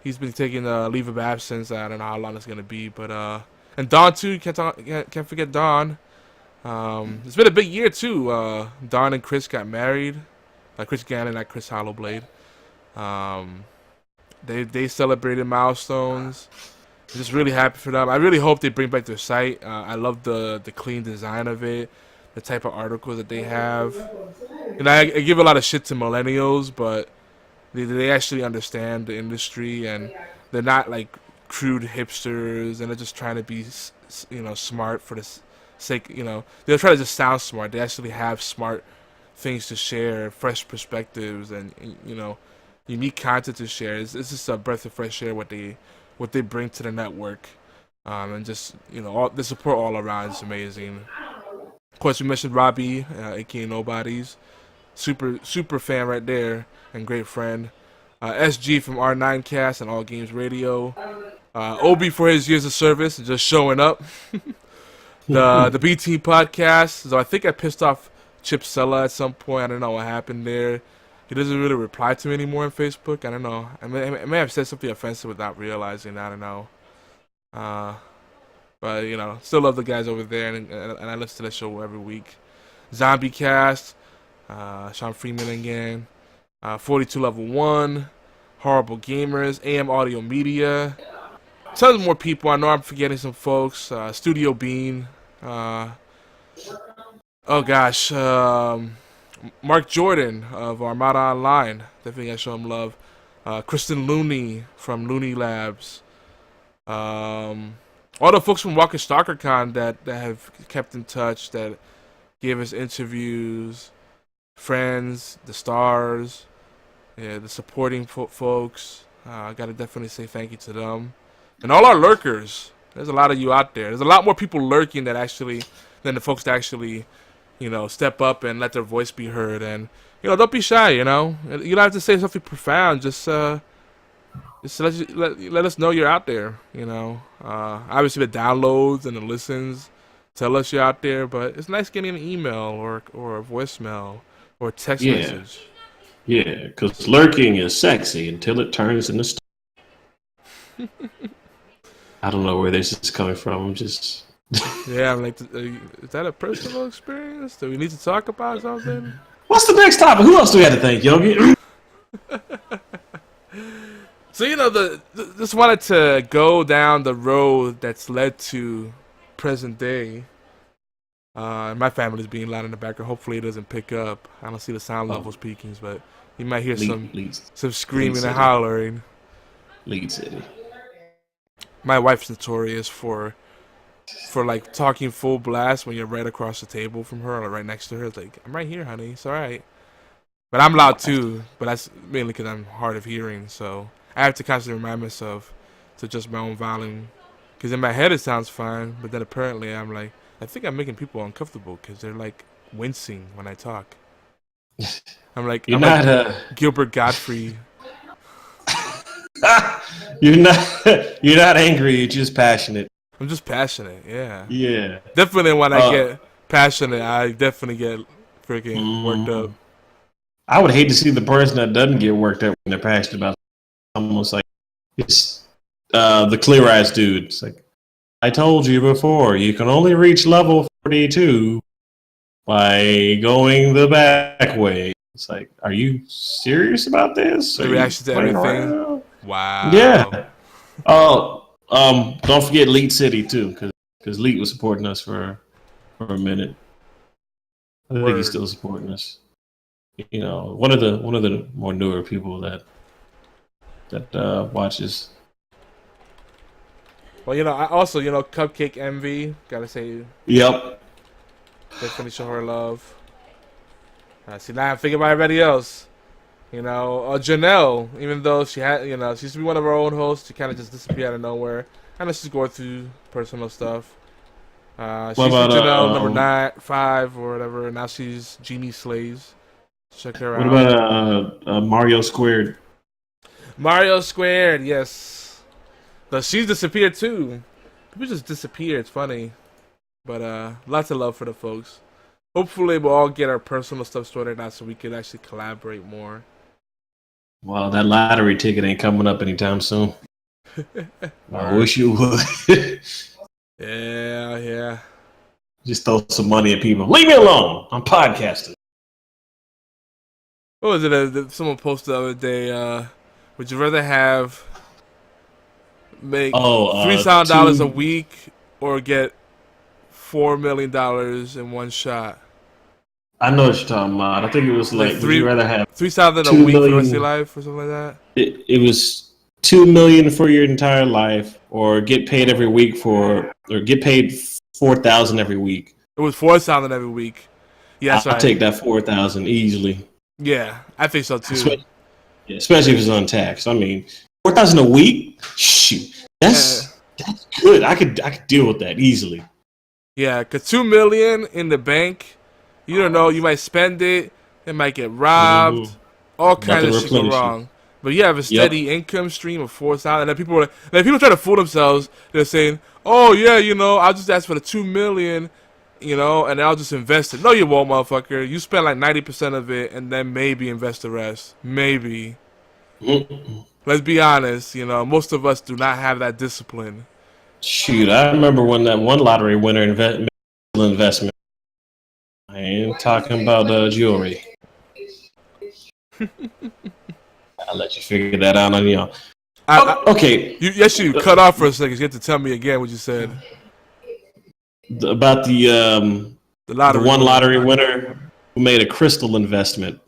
he's been taking a leave of absence. I don't know how long it's gonna be, but and Don too. Can't forget Don. It's been a big year too. Don and Chris got married. Chris Gannon, not Chris Hollowblade. They celebrated milestones. I'm just really happy for them. I really hope they bring back their site. I love the clean design of it, the type of articles that they have. I give a lot of shit to millennials, but they actually understand the industry, and they're not like crude hipsters, and they're just trying to be smart for the sake. They're trying to just sound smart. They actually have smart things to share, fresh perspectives, and unique content to share. It's just a breath of fresh air what they bring to the network, and just the support all around is amazing. Of course, we mentioned Robbie, aka Nobodies, super fan right there and great friend. SG from R9Cast and AllGames Radio. Obi for his years of service and just showing up. The BT podcast. So I think I pissed off Chip Sella at some point. I don't know what happened there. He doesn't really reply to me anymore on Facebook. I don't know. I may have said something offensive without realizing. I don't know. But, still love the guys over there, and I listen to the show every week. Zombie Cast, Sean Freeman again, 42 Level 1, Horrible Gamers, AM Audio Media, tons more people. I know I'm forgetting some folks. Studio Bean, Mark Jordan of Armada Online, definitely gotta show him love. Kristen Looney from Looney Labs. All the folks from Walker StalkerCon that have kept in touch, that gave us interviews, friends, the stars, the supporting folks. I gotta definitely say thank you to them. And all our lurkers. There's a lot of you out there. There's a lot more people lurking than the folks that actually, step up and let their voice be heard. And, don't be shy, You don't have to say something profound. Just let us know you're out there, Obviously the downloads and the listens tell us you're out there, but it's nice getting an email or a voicemail or a text message. Yeah, because lurking is sexy until it turns into stuff. I don't know where this is coming from. I'm just... Yeah, I'm like, is that a personal experience? Do we need to talk about something? What's the next topic? Who else do we have to thank, Yogi? So, just wanted to go down the road that's led to present day. My family's being loud in the background. Hopefully it doesn't pick up. I don't see the sound levels peaking, but you might hear some screaming and hollering. Lead City. My wife's notorious for like talking full blast when you're right across the table from her or right next to her. It's like, I'm right here, honey. It's all right. But I'm loud too. But that's mainly because I'm hard of hearing. So I have to constantly remind myself to adjust my own volume. Because in my head it sounds fine. But then apparently I'm like, I think I'm making people uncomfortable because they're like wincing when I talk. I'm like, like Gilbert Gottfried. You're not angry. You're just passionate. I'm just passionate. Yeah. Yeah. Definitely when I get passionate, I definitely get freaking worked up. I would hate to see the person that doesn't get worked up when they're passionate about something. Almost like it's the Clear Eyes dude. It's like, I told you before, you can only reach level 42 by going the back way. It's like, are you serious about this? The reaction to everything. Around? Wow. Yeah. Don't forget Lead City too, because Lead was supporting us for a minute. I think he's still supporting us. One of the more newer people that watches. Well, I also, Cupcake Envy, gotta say. Yep. Definitely show her love. See, now I'm thinking about everybody else. Janelle, even though she had, she used to be one of our own hosts, she kind of just disappeared out of nowhere. I know she's going through personal stuff. She's Janelle number 5 or whatever, and now she's Jeannie Slays. Check her out. What about Mario Squared? Mario Squared, yes. But she's disappeared too. People just disappear. It's funny. But lots of love for the folks. Hopefully we'll all get our personal stuff sorted out so we can actually collaborate more. Well, that lottery ticket ain't coming up anytime soon. I wish you would. Yeah. Just throw some money at people. Leave me alone. I'm podcasting. What was it? Someone posted the other day. Would you rather make $3,000 a week or get $4 million in one shot? I know what you're talking about. I think it was like, would you rather have $3,000 a week for the rest of your life or something like that? It was $2 million for your entire life, or get paid every week or get paid $4,000 every week. It was $4,000 every week. Yeah, I'll take that $4,000 easily. Yeah, I think so too. Especially if it's untaxed. I mean, $4,000 a week? Shoot, that's good. I could deal with that easily. Yeah, cause $2 million in the bank, you don't know. You might spend it. It might get robbed. All kinds of shit go wrong. But you have a steady income stream of $4,000. And then people try to fool themselves. They're saying, "Oh yeah, I'll just ask for the $2 million, and I'll just invest it." No, you won't, motherfucker. You spend like 90% of it, and then maybe invest the rest. Maybe. Let's be honest. Most of us do not have that discipline. Shoot, I remember when that one lottery winner investment. I ain't talking about jewelry. I'll let you figure that out on your own. Okay. You cut off for a second. You have to tell me again what you said. About the one lottery winner who made a crystal investment.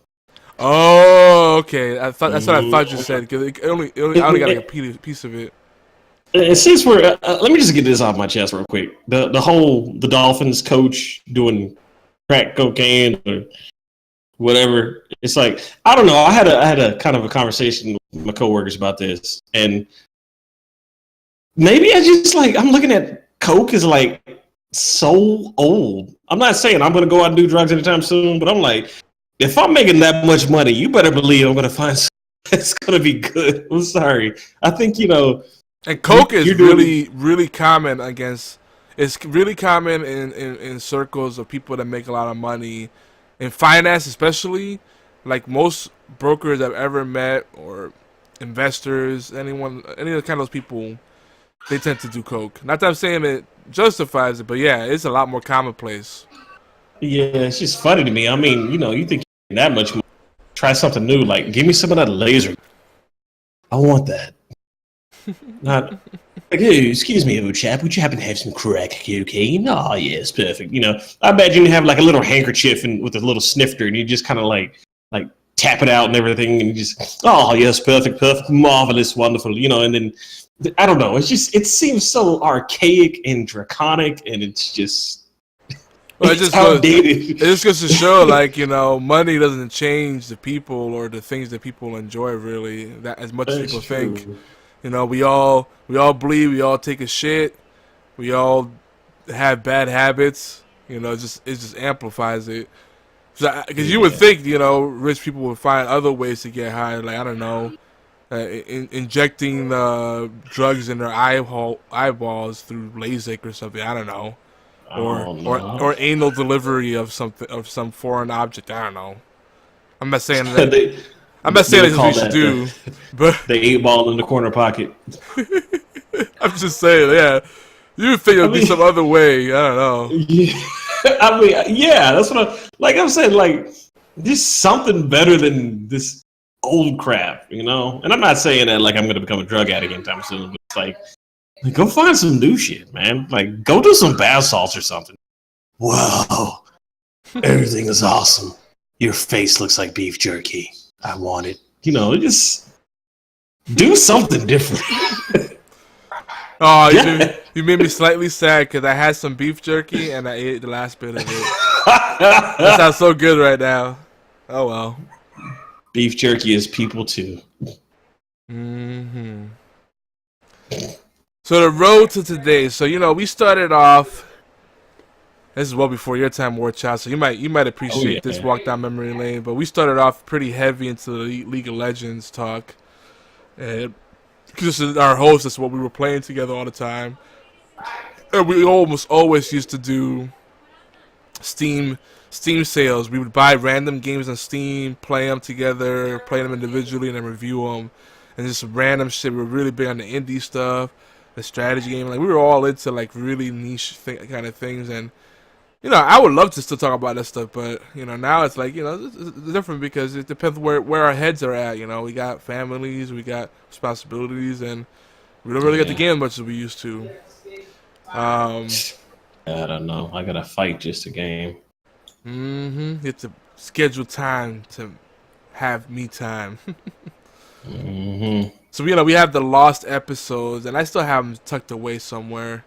Oh, okay. That's what I thought you said. Because I only got like a piece of it. And since we're, let me just get this off my chest real quick. The Dolphins coach doing crack cocaine or whatever. It's like, I don't know. I had a kind of a conversation with my coworkers about this, and maybe I'm looking at coke as like so old. I'm not saying I'm going to go out and do drugs anytime soon, but I'm like, if I'm making that much money, you better believe I'm going to find something that's going to be good. I'm sorry. I think, and coke is really common it's really common in circles of people that make a lot of money. In finance especially, like most brokers I've ever met or investors, any of the kind of those people, they tend to do coke. Not that I'm saying it justifies it, but yeah, it's a lot more commonplace. Yeah, it's just funny to me. I mean, you think you're that much money, try something new, like give me some of that laser. I want that. Not like, hey, excuse me, old chap, would you happen to have some crack cocaine? Oh, yes, perfect. I imagine you have like a little handkerchief and with a little snifter, and you just kind of like tap it out and everything, and you just, oh, yes, perfect, marvelous, wonderful, and then, I don't know, it seems so archaic and draconic, and it's just, well, it just goes to show, like, money doesn't change the people or the things that people enjoy, really, that as much as people think. We all bleed, we all take a shit, we all have bad habits. It just amplifies it. Because you would think, rich people would find other ways to get high, like, I don't know, injecting drugs in their eyeballs through LASIK or something. I don't know, or anal delivery of some foreign object. I don't know. I'm not saying that. I'm not saying that's what you should do, but the 8-ball in the corner pocket. I'm just saying, yeah. You would think it would be some other way. I don't know. Yeah, that's what I'm saying. Like, just something better than this old crap, And I'm not saying that like I'm going to become a drug addict anytime soon, but it's like go find some new shit, man. Like, go do some bath salts or something. Wow, everything is awesome. Your face looks like beef jerky. I want it. Just do something different. Oh, you made me slightly sad because I had some beef jerky and I ate the last bit of it. That sounds so good right now. Oh, well. Beef jerky is people, too. Mm-hmm. So the road to today. So, we started off. This is well before your time, WarChild, so you might appreciate this walk down memory lane. But we started off pretty heavy into the League of Legends talk. And this is our host, that's what we were playing together all the time. And we almost always used to do Steam sales. We would buy random games on Steam, play them together, play them individually, and then review them. And just random shit. We were really big on the indie stuff, the strategy game. Like, we were all into like really niche kind of things. And I would love to still talk about that stuff, but now it's like it's different because it depends where our heads are at. We got families, we got responsibilities, and we don't really get the game as much as we used to. I don't know. I gotta fight just a game. You have to schedule time to have me time. So we have the lost episodes, and I still have them tucked away somewhere.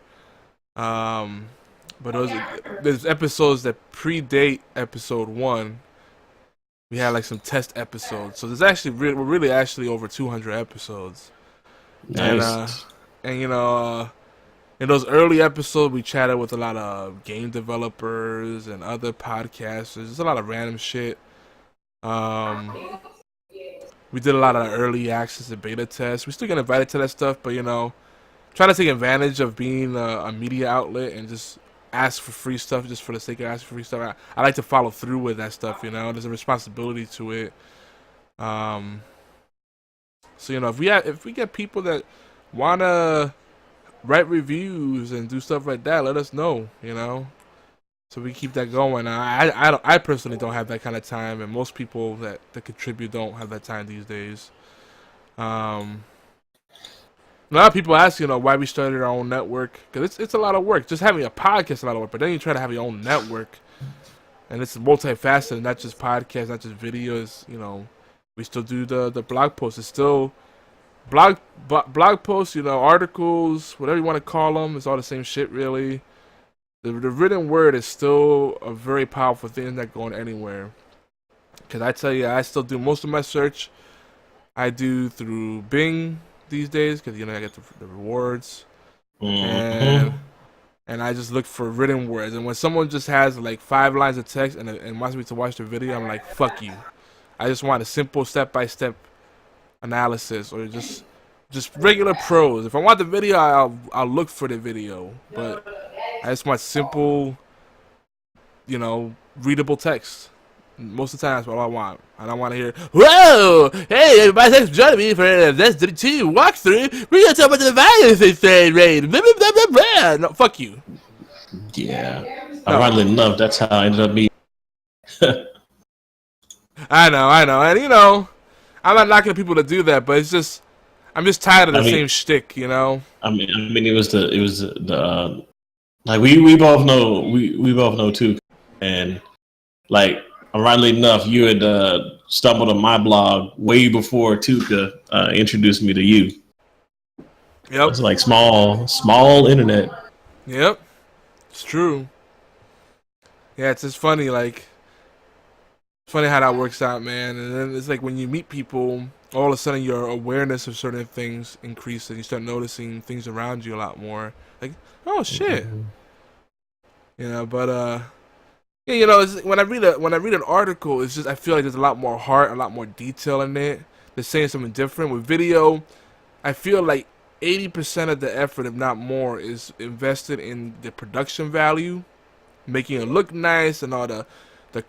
But there's episodes that predate episode 1. We had like some test episodes, so there's actually we're really over 200 episodes. Nice. And in those early episodes, we chatted with a lot of game developers and other podcasters. There's a lot of random shit. We did a lot of early access and beta tests. We still get invited to that stuff, but trying to take advantage of being a media outlet and just ask for free stuff just for the sake of asking for free stuff. I like to follow through with that stuff, There's a responsibility to it. So if we get people that wanna write reviews and do stuff like that. Let us know, so we keep that going. I personally don't have that kind of time, and most people that contribute don't have that time these days. A lot of people ask, why we started our own network, because it's a lot of work. Just having a podcast is a lot of work, but then you try to have your own network, and it's multifaceted, not just podcasts, not just videos. We still do the blog posts. It's still blog posts, articles, whatever you want to call them. It's all the same shit, really. The written word is still a very powerful thing that's going anywhere. Because I tell you, I still do most of my search. I do through Bing these days, because I get the rewards. And I just look for written words. And when someone just has like 5 lines of text and wants me to watch the video, I'm like, fuck you. I just want a simple step-by-step analysis, or just regular prose. If I want the video, I'll look for the video. But I just want simple, readable text. Most of the time, that's what I want. I don't want to hear, whoa, hey, everybody, thanks for joining me for this 2 walkthrough. We're going to talk about the violence rate. Blah, blah, blah, blah, blah. No, fuck you. Yeah. Ironically enough, that's how I ended up being. I know. And, I'm not knocking people to do that, but it's just, I'm just tired of the same shtick, I mean, it was the like we both know, we both know too. And, like, ironically enough, you had stumbled on my blog way before Tuka introduced me to you. Yep. It's like small internet. Yep. It's true. Yeah, it's just funny, funny how that works out, man. And then it's like when you meet people, all of a sudden your awareness of certain things increases, and you start noticing things around you a lot more. Like, oh shit. But it's, when I read an article, it's just, I feel like there's a lot more heart, a lot more detail in it. They're saying something different. With video, I feel like 80% of the effort, if not more, is invested in the production value, making it look nice, and all the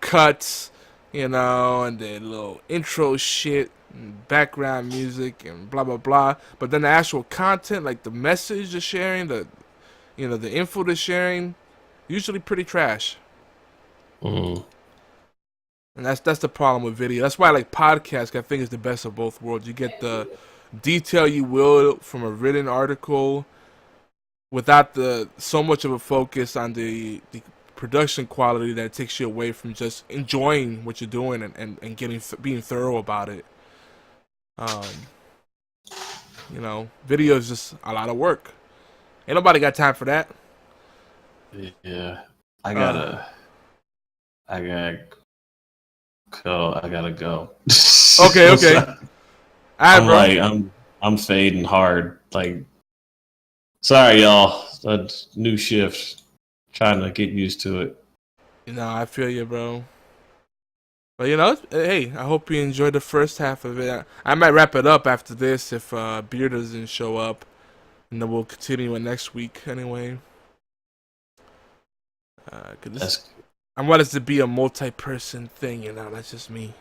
cuts, and the little intro shit, and background music, and blah blah blah. But then the actual content, like the message they're sharing, the info they're sharing, usually pretty trash. And that's the problem with video. That's why I like podcasts. I think is the best of both worlds. You get the detail you will from a written article, without so much of a focus on the production quality that takes you away from just enjoying what you're doing and being thorough about it. Video is just a lot of work. Ain't nobody got time for that. Yeah, I gotta go. Okay. I'm fading hard. Like, sorry, y'all. That new shift. Trying to get used to it. I feel you, bro. But hey, I hope you enjoyed the first half of it. I might wrap it up after this if Beer doesn't show up, and then we'll continue it next week anyway. I want us to be a multi-person thing, that's just me.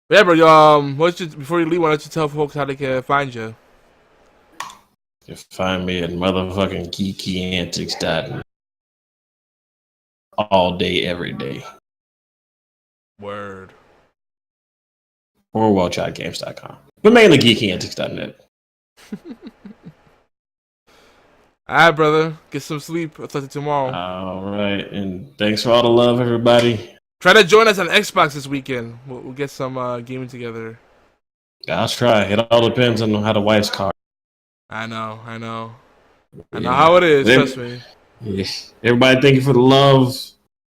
But yeah, bro, before you leave, why don't you tell folks how they can find you? You can find me at motherfucking GeekyAntics.net. All day, every day. Word. Or WarChildGames.com. But mainly GeekyAntics.net. Alright, brother. Get some sleep. I'll talk to you tomorrow. Alright. And thanks for all the love, everybody. Try to join us on Xbox this weekend. We'll get some gaming together. I'll try. It all depends on how the wife's car. I know how it is, trust me. Yeah. Everybody, thank you for the love.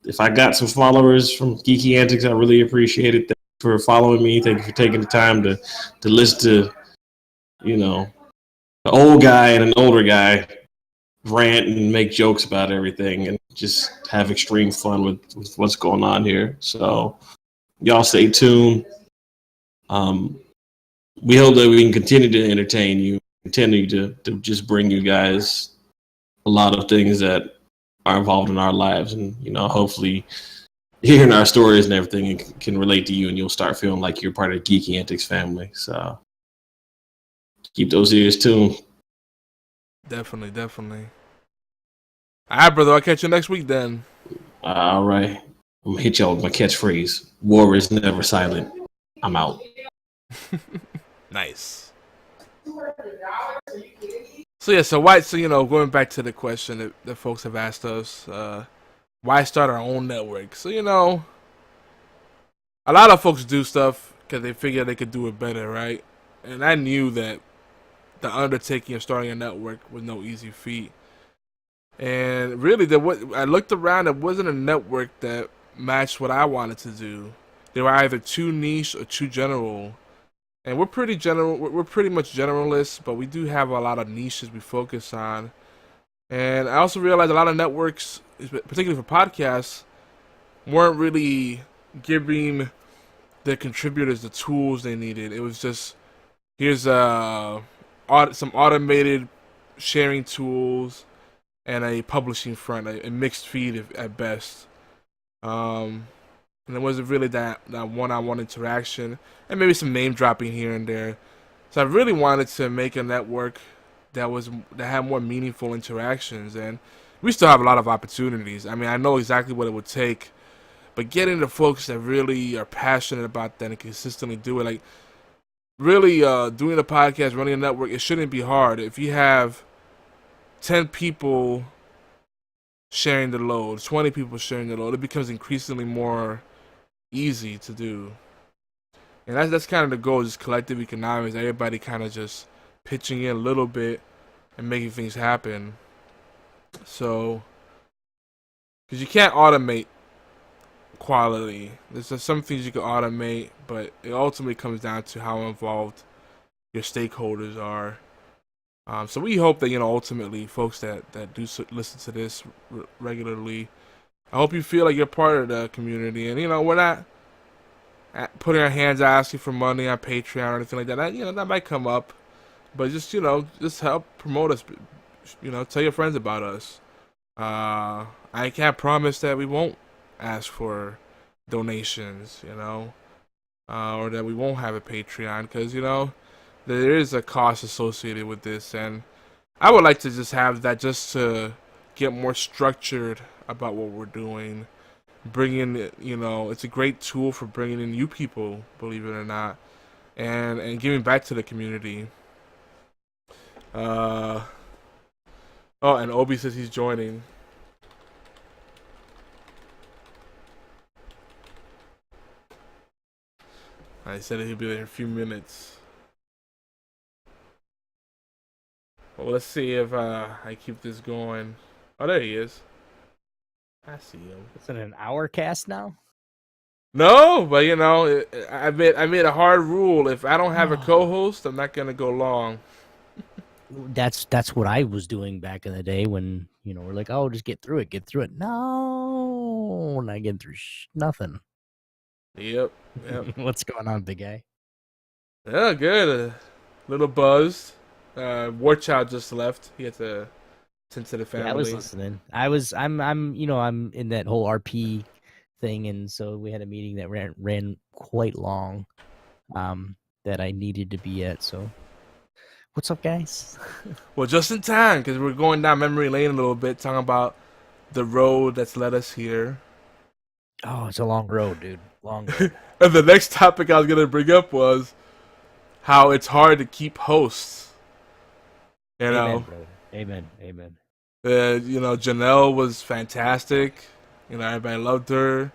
If I got some followers from Geeky Antics, I really appreciate it. Thank you for following me. Thank you for taking the time to listen to, the old guy and an older guy rant and make jokes about everything and just have extreme fun with what's going on here. So y'all stay tuned. We hope that we can continue to entertain you, continue to just bring you guys a lot of things that are involved in our lives, and hopefully hearing our stories and everything can relate to you, and you'll start feeling like you're part of the Geeky Antics family. So keep those ears tuned. Definitely. All right, brother. I'll catch you next week then. All right. I'm gonna hit y'all with my catchphrase. War is never silent. I'm out. Nice. So why? So going back to the question that folks have asked us, why start our own network? So a lot of folks do stuff because they figure they could do it better, right? And I knew that the undertaking of starting a network was no easy feat. And really, I looked around. There wasn't a network that matched what I wanted to do. They were either too niche or too general. And we're pretty general. We're pretty much generalists, but we do have a lot of niches we focus on. And I also realized a lot of networks, particularly for podcasts, weren't really giving the contributors the tools they needed. It was just, here's some automated sharing tools and a publishing front, a mixed feed at best. And it wasn't really that one-on-one interaction, and maybe some name dropping here and there. So I really wanted to make a network that had more meaningful interactions, and we still have a lot of opportunities. I mean, I know exactly what it would take, but getting the folks that really are passionate about that and consistently do it, like really doing a podcast, running a network, it shouldn't be hard. If you have 10 people sharing the load, 20 people sharing the load, it becomes increasingly more easy to do. And that's kind of the goal, just collective economics, everybody kind of just pitching in a little bit and making things happen. So, because you can't automate quality. There's just some things you can automate, but it ultimately comes down to how involved your stakeholders are. So we hope that ultimately folks that do listen to this regularly, I hope you feel like you're part of the community, and we're not putting our hands out asking for money on Patreon or anything like that. That might come up, but just just help promote us. Tell your friends about us. I can't promise that we won't ask for donations, or that we won't have a Patreon, because there is a cost associated with this, and I would like to just have that just to get more structured about what we're doing. Bringing it's a great tool for bringing in new people, believe it or not, and giving back to the community. And Obi says he's joining. I said he'll be there in a few minutes. Well, let's see if I keep this going. Oh, there he is. I see him. Is it an hour cast now? No, but I made a hard rule. If I don't have a co-host, I'm not gonna go long. That's what I was doing back in the day when we're like, oh, just get through it. No, not getting through nothing. Yep. What's going on, big guy? Yeah, good. A little buzzed. WarChild just left. He had to tend to the family. Yeah, I was listening. I'm in that whole RP thing, and so we had a meeting that ran quite long, that I needed to be at. So, what's up, guys? Well, just in time, because we're going down memory lane a little bit, talking about the road that's led us here. Oh, it's a long road, dude. Long road. And the next topic I was gonna bring up was how it's hard to keep hosts. Amen, brother. Amen. Janelle was fantastic. Everybody loved her.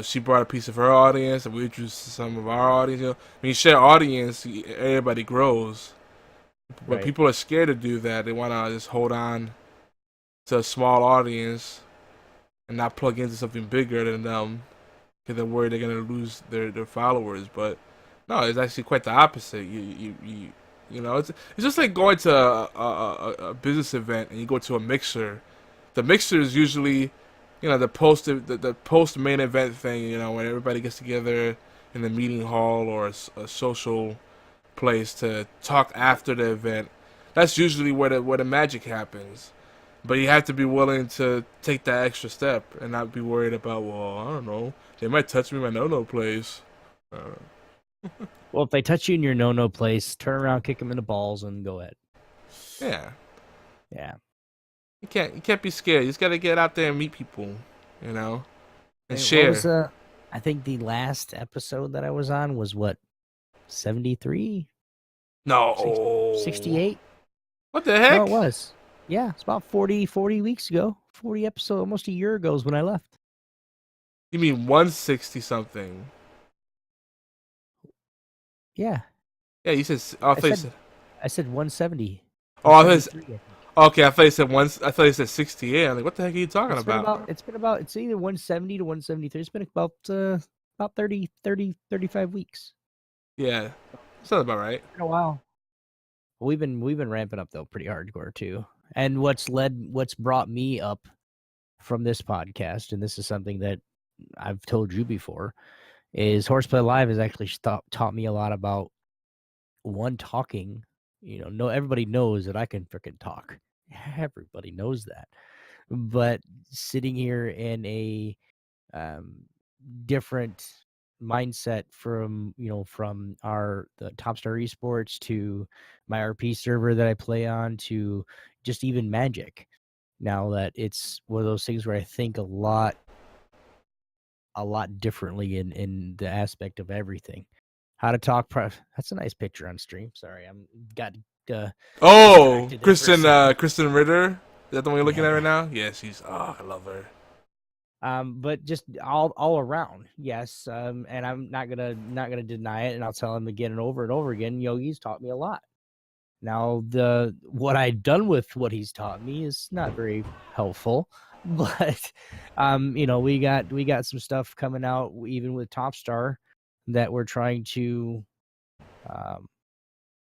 She brought a piece of her audience, and we introduced some of our audience. When you share audience, everybody grows. But Right. people are scared to do that. They want to just hold on to a small audience and not plug into something bigger than them, because they're worried they're going to lose their followers. But no, it's actually quite the opposite. It's just like going to a business event and you go to a mixer. The mixer is usually, the post main event thing. When everybody gets together in the meeting hall or a social place to talk after the event. That's usually where the magic happens. But you have to be willing to take that extra step and not be worried about, well, I don't know, they might touch me in my no-no place. Well, if they touch you in your no-no place, turn around, kick them in the balls, and go ahead. Yeah. Yeah. You can't be scared. You just gotta get out there and meet people, you know, and What share. was, I think the last episode that I was on was what, 73? No. 68? What the heck? No, it was. Yeah, it's about 40 weeks ago. 40 episodes, almost a year ago is when I left. You mean 160 something? Yeah. Yeah, you said. Oh, I said 170. Oh, I thought. 173, I think. Okay, I thought you said once. I thought you said 68. I'm like, what the heck are you talking about? It's either 170 to 173. It's been about 30, 35 weeks. Yeah, sounds about right. It's been a while. We've been ramping up though pretty hardcore too. And what's brought me up from this podcast, and this is something that I've told you before, is Horseplay Live has actually taught me a lot about talking. No, everybody knows that I can freaking talk. Everybody knows that. But sitting here in a different mindset from the Top Star Esports to my RP server that I play on to just even Magic. Now that it's one of those things where I think a lot differently in the aspect of everything. How to talk. That's a nice picture on stream. Sorry, Kristen Ritter. Is that the one you're looking at right now? Yeah, I love her. But just all around, yes. And I'm not gonna deny it, and I'll tell him again and over again. Yogi's taught me a lot. Now, what I've done with what he's taught me is not very helpful, but we got some stuff coming out even with Top Star that we're trying to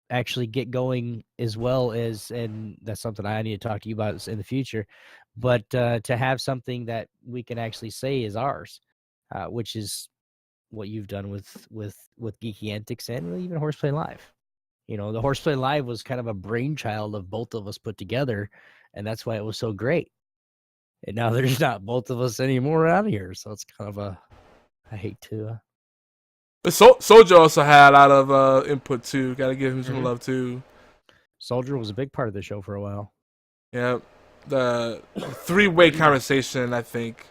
actually get going as well as, and that's something I need to talk to you about in the future, but to have something that we can actually say is ours, which is what you've done with GeekyAntics and even Horseplay Live. The Horseplay Live was kind of a brainchild of both of us put together, and that's why it was so great. And now there's not both of us anymore out here, so it's kind of I hate to. But Soldier also had a lot of input too. Got to give him some love too. Soldier was a big part of the show for a while. Yeah, the three-way conversation I think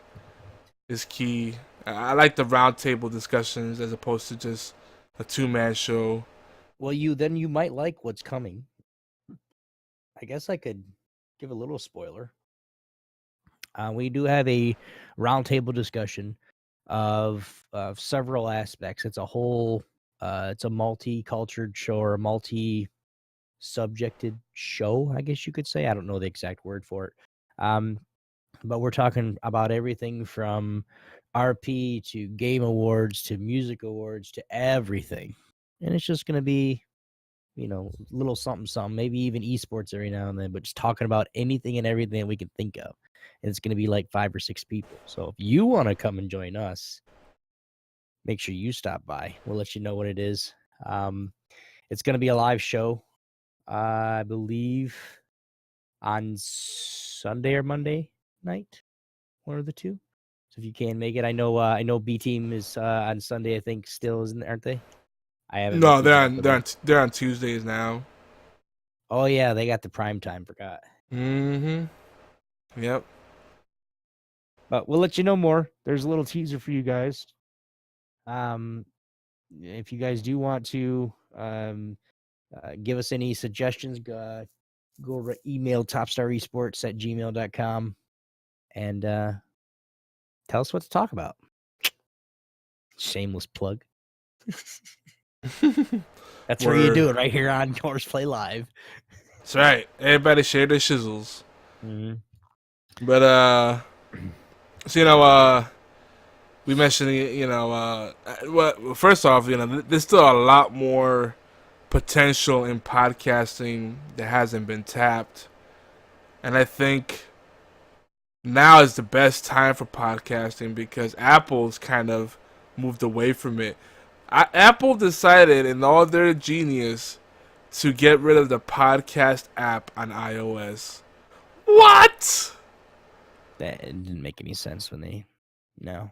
is key. I like the roundtable discussions as opposed to just a two-man show. Well, you might like what's coming. I guess I could give a little spoiler. We do have a roundtable discussion of several aspects. It's a whole, it's a multi-cultured show or a multi-subjected show, I guess you could say. I don't know the exact word for it. But we're talking about everything from RP to game awards to music awards to everything. And it's just going to be, little something, maybe even esports every now and then, but just talking about anything and everything that we can think of. And it's going to be like 5 or 6 people. So if you want to come and join us, make sure you stop by. We'll let you know what it is. It's going to be a live show, I believe, on Sunday or Monday night, one of the two. So if you can make it, I know B Team is on Sunday. I think still aren't they? I haven't. No, they're on Tuesdays now. Oh yeah, they got the prime time. Forgot. Yep. But we'll let you know more. There's a little teaser for you guys. If you guys do want to give us any suggestions, go over to email topstaresports@gmail.com and tell us what to talk about. Shameless plug. That's where you do it, right here on Horseplay Live. That's right. Everybody share their shizzles. But so we mentioned well, first off, there's still a lot more potential in podcasting that hasn't been tapped, and I think now is the best time for podcasting because Apple's kind of moved away from it. Apple decided in all their genius to get rid of the podcast app on iOS. What? That didn't make any sense when they... No.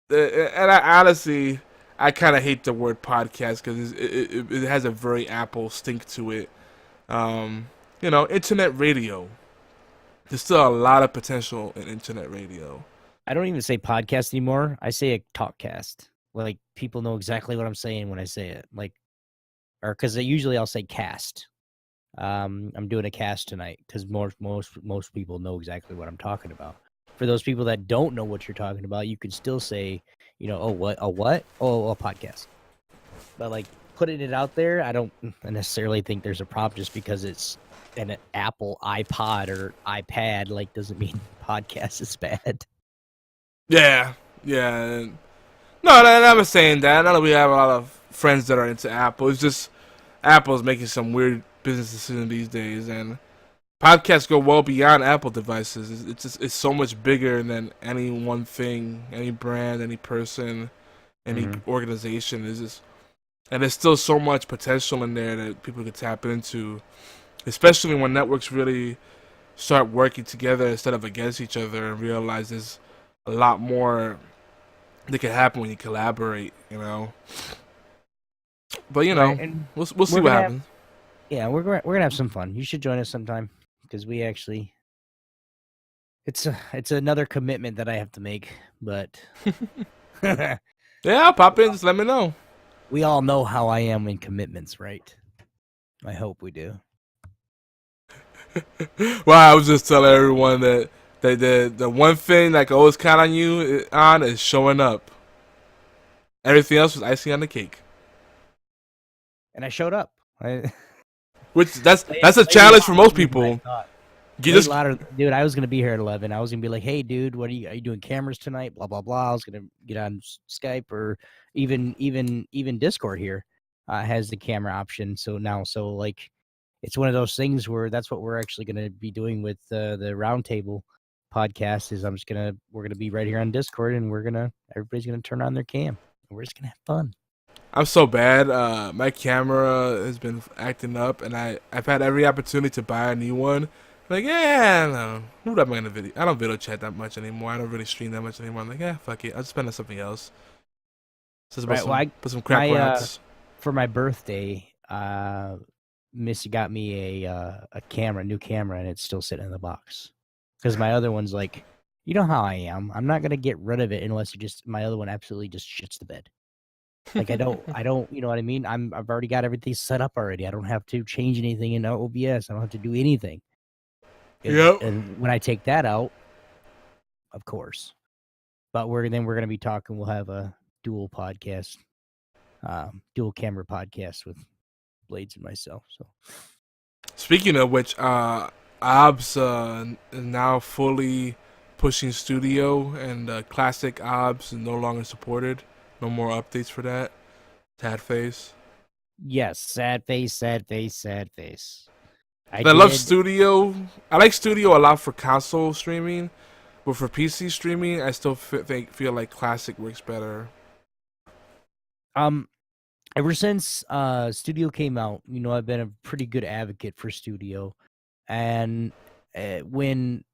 And I honestly, I kind of hate the word podcast because it has a very Apple stink to it. internet radio. There's still a lot of potential in internet radio. I don't even say podcast anymore. I say a talkcast. Like, people know exactly what I'm saying when I say it. Like, or because usually I'll say cast. I'm doing a cast tonight because most people know exactly what I'm talking about. For those people that don't know what you're talking about, you could still say, a what? Oh, a podcast. But like putting it out there, I don't necessarily think there's a problem just because it's an Apple iPod or iPad. Like, doesn't mean podcast is bad. Yeah. No, I was saying that. I know we have a lot of friends that are into Apple. It's just Apple's making some weird business decisions these days, and podcasts go well beyond Apple devices. It's so much bigger than any one thing, any brand, any person, any organization. And there's still so much potential in there that people could tap into, especially when networks really start working together instead of against each other and realize there's a lot more that can happen when you collaborate, But Right, we'll see what happens. Yeah, we're gonna have some fun. You should join us sometime because we actually it's another commitment that I have to make, but Yeah, I'll pop in. Just let me know. We all know how I am in commitments, right? I hope we do. Well, I was just telling everyone that the one thing that I can always count on you on is showing up. Everything else was icing on the cake. And I showed up. Which that's a challenge for most people. Dude, I was gonna be here at 11. I was gonna be like, "Hey, dude, are you doing cameras tonight?" Blah blah blah. I was gonna get on Skype or even Discord here has the camera option. So like, it's one of those things where that's what we're actually gonna be doing with the roundtable podcast. Is we're gonna be right here on Discord, and everybody's gonna turn on their cam, and we're just gonna have fun. I'm so bad. My camera has been acting up, and I've had every opportunity to buy a new one. Like, no. What am I gonna video? I don't video chat that much anymore. I don't really stream that much anymore. I'm like, fuck it. I'll just spend on something else. So put some crap rounds. For my birthday, Missy got me a new camera, and it's still sitting in the box. Because my other one's like, you know how I am. I'm not gonna get rid of it unless my other one absolutely just shits the bed. Like, I don't, you know what I mean? I've already got everything set up already. I don't have to change anything in OBS. I don't have to do anything. Yep. And when I take that out, of course. But we're gonna be talking. We'll have a dual podcast, dual camera podcast with Blades and myself. So, speaking of which, OBS is now fully pushing Studio, and classic OBS is no longer supported. No more updates for that. Sad face. Yes, sad face. I love Studio. I like Studio a lot for console streaming, but for PC streaming, I still feel like Classic works better. Ever since Studio came out, I've been a pretty good advocate for Studio, and when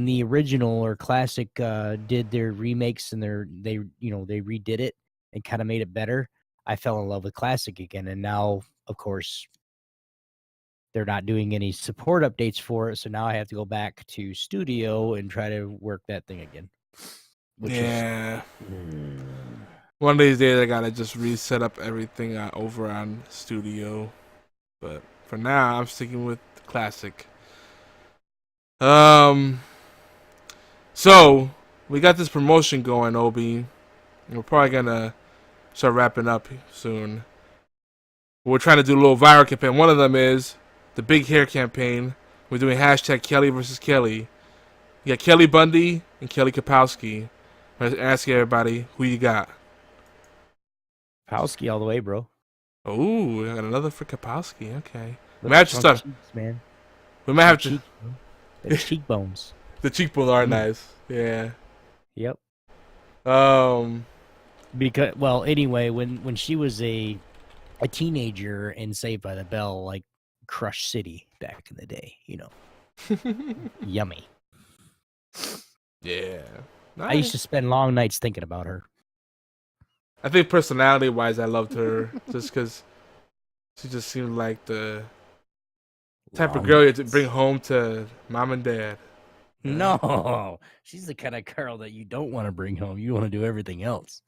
the original or Classic did their remakes and they redid it and kind of made it better, I fell in love with Classic again, and now, of course, they're not doing any support updates for it, so now I have to go back to Studio and try to work that thing again. One of these days I gotta just reset up everything over on Studio, but for now I'm sticking with Classic. So we got this promotion going, Obi. We're probably gonna start wrapping up soon. We're trying to do a little viral campaign. One of them is the big hair campaign. We're doing hashtag Kelly versus Kelly. You got Kelly Bundy and Kelly Kapowski. I'm asking everybody who you got. Kapowski all the way, bro. Oh, I got another for Kapowski. Okay. We might have to. The cheekbones. The cheekbones are nice. Yeah. Yep. Because anyway, when she was a teenager in Saved by the Bell, like Crush City back in the day, Yummy. Yeah. Nice. I used to spend long nights thinking about her. I think personality-wise, I loved her just because she just seemed like the Type of girl you have to bring home to mom and dad. No, she's the kind of girl that you don't want to bring home. You want to do everything else.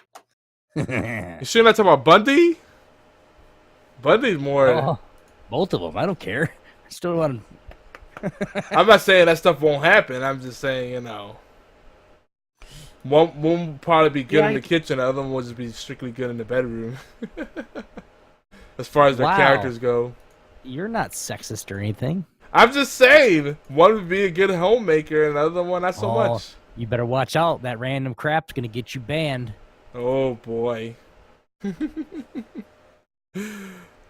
You sure not talking about Bundy? Bundy's more. Oh, both of them. I don't care. I still want to. I'm not saying that stuff won't happen. I'm just saying, you know, one will probably be good in the kitchen. The other one will just be strictly good in the bedroom. As far as their characters go. You're not sexist or anything. I'm just saying, one would be a good homemaker, and the other one not so much. You better watch out. That random crap's gonna get you banned. Oh boy.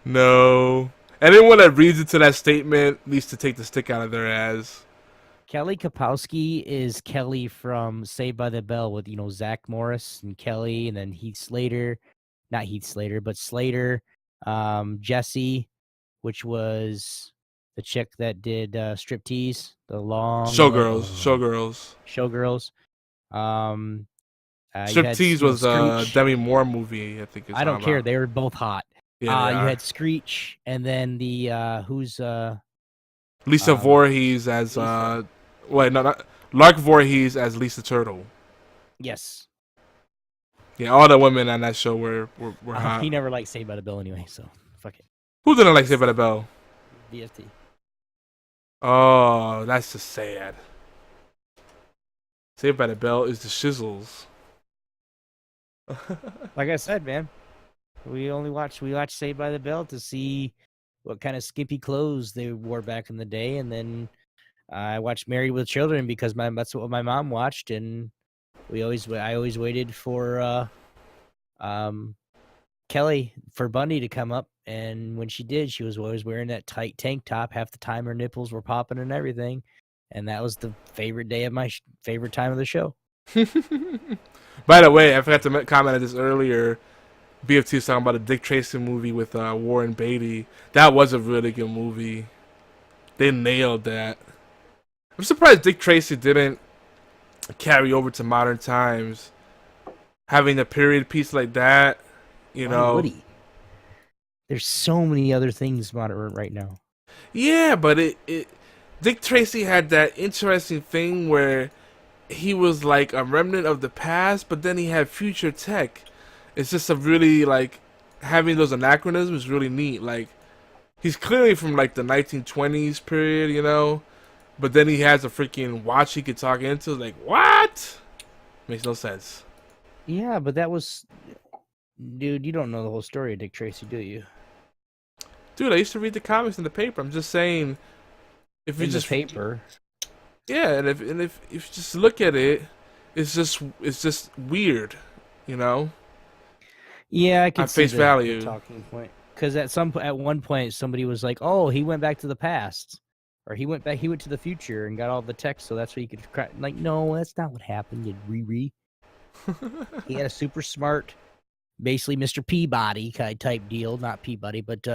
No. Anyone that reads into that statement needs to take the stick out of their ass. Kelly Kapowski is Kelly from Saved by the Bell with, Zach Morris and Kelly, and then Heath Slater. Not Heath Slater, but Slater. Jesse, which was the chick that did Striptease, the long... Showgirls. Striptease was a Demi Moore movie, I think. I don't care. They were both hot. Yeah, you had Screech, and then the Lisa Voorhees as Lark Voorhees as Lisa Turtle. Yes. Yeah, all the women on that show were hot. He never liked Saved by the Bell anyway, so fuck it. Who didn't like Saved by the Bell? BFT. Oh, that's just sad. Saved by the Bell is the shizzles. Like I said, man, we watched Saved by the Bell to see what kind of skimpy clothes they wore back in the day, and then I watched Married with Children because that's what my mom watched, and I always waited for Kelly for Bundy to come up, and when she did, she was always wearing that tight tank top. Half the time, her nipples were popping and everything, and that was the favorite day of my favorite time of the show. By the way, I forgot to comment on this earlier. BFT was talking about a Dick Tracy movie with Warren Beatty. That was a really good movie. They nailed that. I'm surprised Dick Tracy didn't carry over to modern times. Having a period piece like that, Why would he? There's so many other things modern right now. Yeah, but Dick Tracy had that interesting thing where he was like a remnant of the past, but then he had future tech. It's just a really, like, having those anachronisms is really neat. Like, he's clearly from, like, the 1920s period, but then he has a freaking watch he could talk into. Like, what? Makes no sense. Yeah, but that was... Dude, you don't know the whole story of Dick Tracy, do you? Dude, I used to read the comics in the paper. I'm just saying... If you just paper... Yeah, and if you just look at it, it's just weird, Yeah, I can on see face value. The talking point. Because at one point somebody was like, "Oh, he went back to the past, or he went to the future and got all the tech, so that's what he could crack." Like, no, that's not what happened. You Riri. He had a super smart, basically Mr. Peabody type deal, not Peabody, but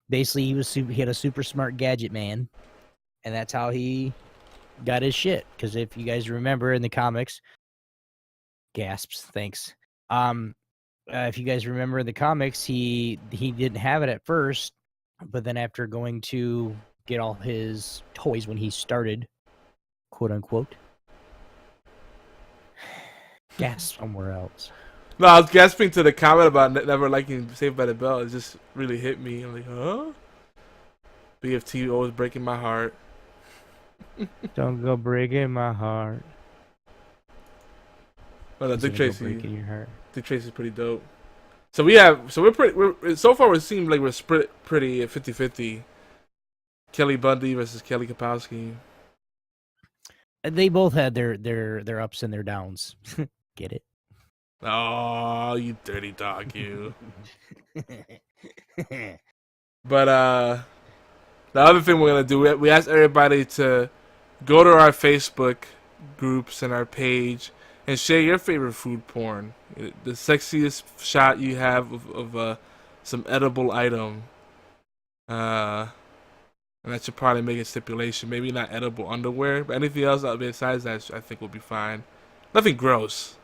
basically he had a super smart gadget man, and that's how he got his shit. Because if you guys remember in the comics, gasps, thanks. If you guys remember in the comics, he didn't have it at first, but then after going to get all his toys when he started, quote unquote, gasp somewhere else. No, I was gasping to the comment about never liking Saved by the Bell. It just really hit me. I'm like, huh? BFT always breaking my heart. Don't go breaking my heart. Well, Dick Tracy. Breaking your heart. Dick Tracy's pretty dope. So so far it seems like we're split pretty at 50-50. Kelly Bundy versus Kelly Kapowski. They both had their ups and their downs. Get it? Oh, you dirty dog, you. But the other thing we're gonna do, we asked everybody to go to our Facebook groups and our page and share your favorite food porn. The sexiest shot you have of some edible item. And that should probably make a stipulation. Maybe not edible underwear, but anything else besides that I think will be fine. Nothing gross.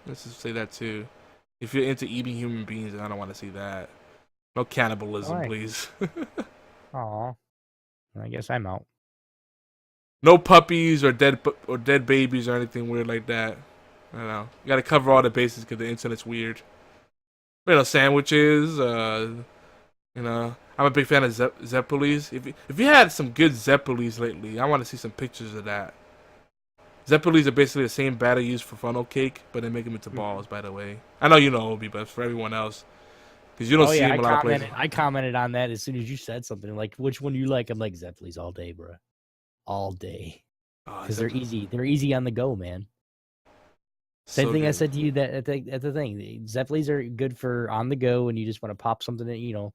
Let's just say that too. If you're into eating human beings, I don't want to see that. No cannibalism, please. Aw. I guess I'm out. No puppies or dead babies or anything weird like that. I don't know. You gotta cover all the bases because the internet's weird. Sandwiches. I'm a big fan of Zeppelis. If you had some good Zeppelis lately, I want to see some pictures of that. Zeppelis are basically the same batter used for funnel cake, but they make them into balls. By the way, I know you know Obi, but for everyone else, because you don't see them a lot of places. I commented on that as soon as you said something like, "Which one do you like?" I'm like, Zeppelis all day, bro, all day, because they're easy. They're easy on the go, man. Same thing I said to you at the thing. Zeppelis are good for on the go, and you just want to pop something in.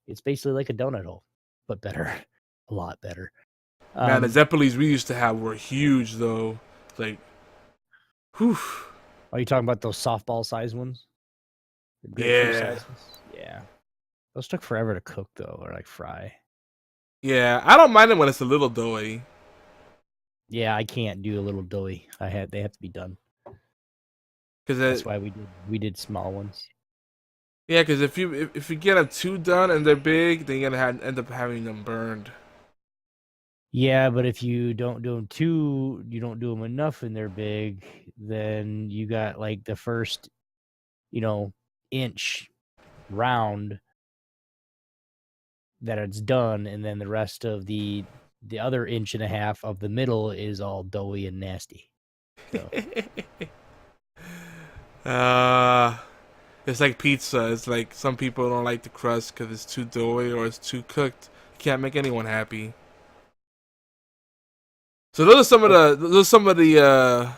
It's basically like a donut hole, but better, a lot better. Man, the Zeppelis we used to have were huge, though. Like, whew. Are you talking about those softball size ones? Yeah. Yeah. Those took forever to cook, though, or like fry. Yeah, I don't mind it when it's a little doughy. Yeah, I can't do a little doughy. They have to be done. That's why we did small ones. Yeah, because if you get them too done and they're big, then you're gonna end up having them burned. Yeah, but if you don't do them you don't do them enough and they're big, then you got like the first, inch round that it's done, and then the rest of the other inch and a half of the middle is all doughy and nasty. So. It's like pizza. It's like some people don't like the crust because it's too doughy or it's too cooked. You can't make anyone happy. So those are some of the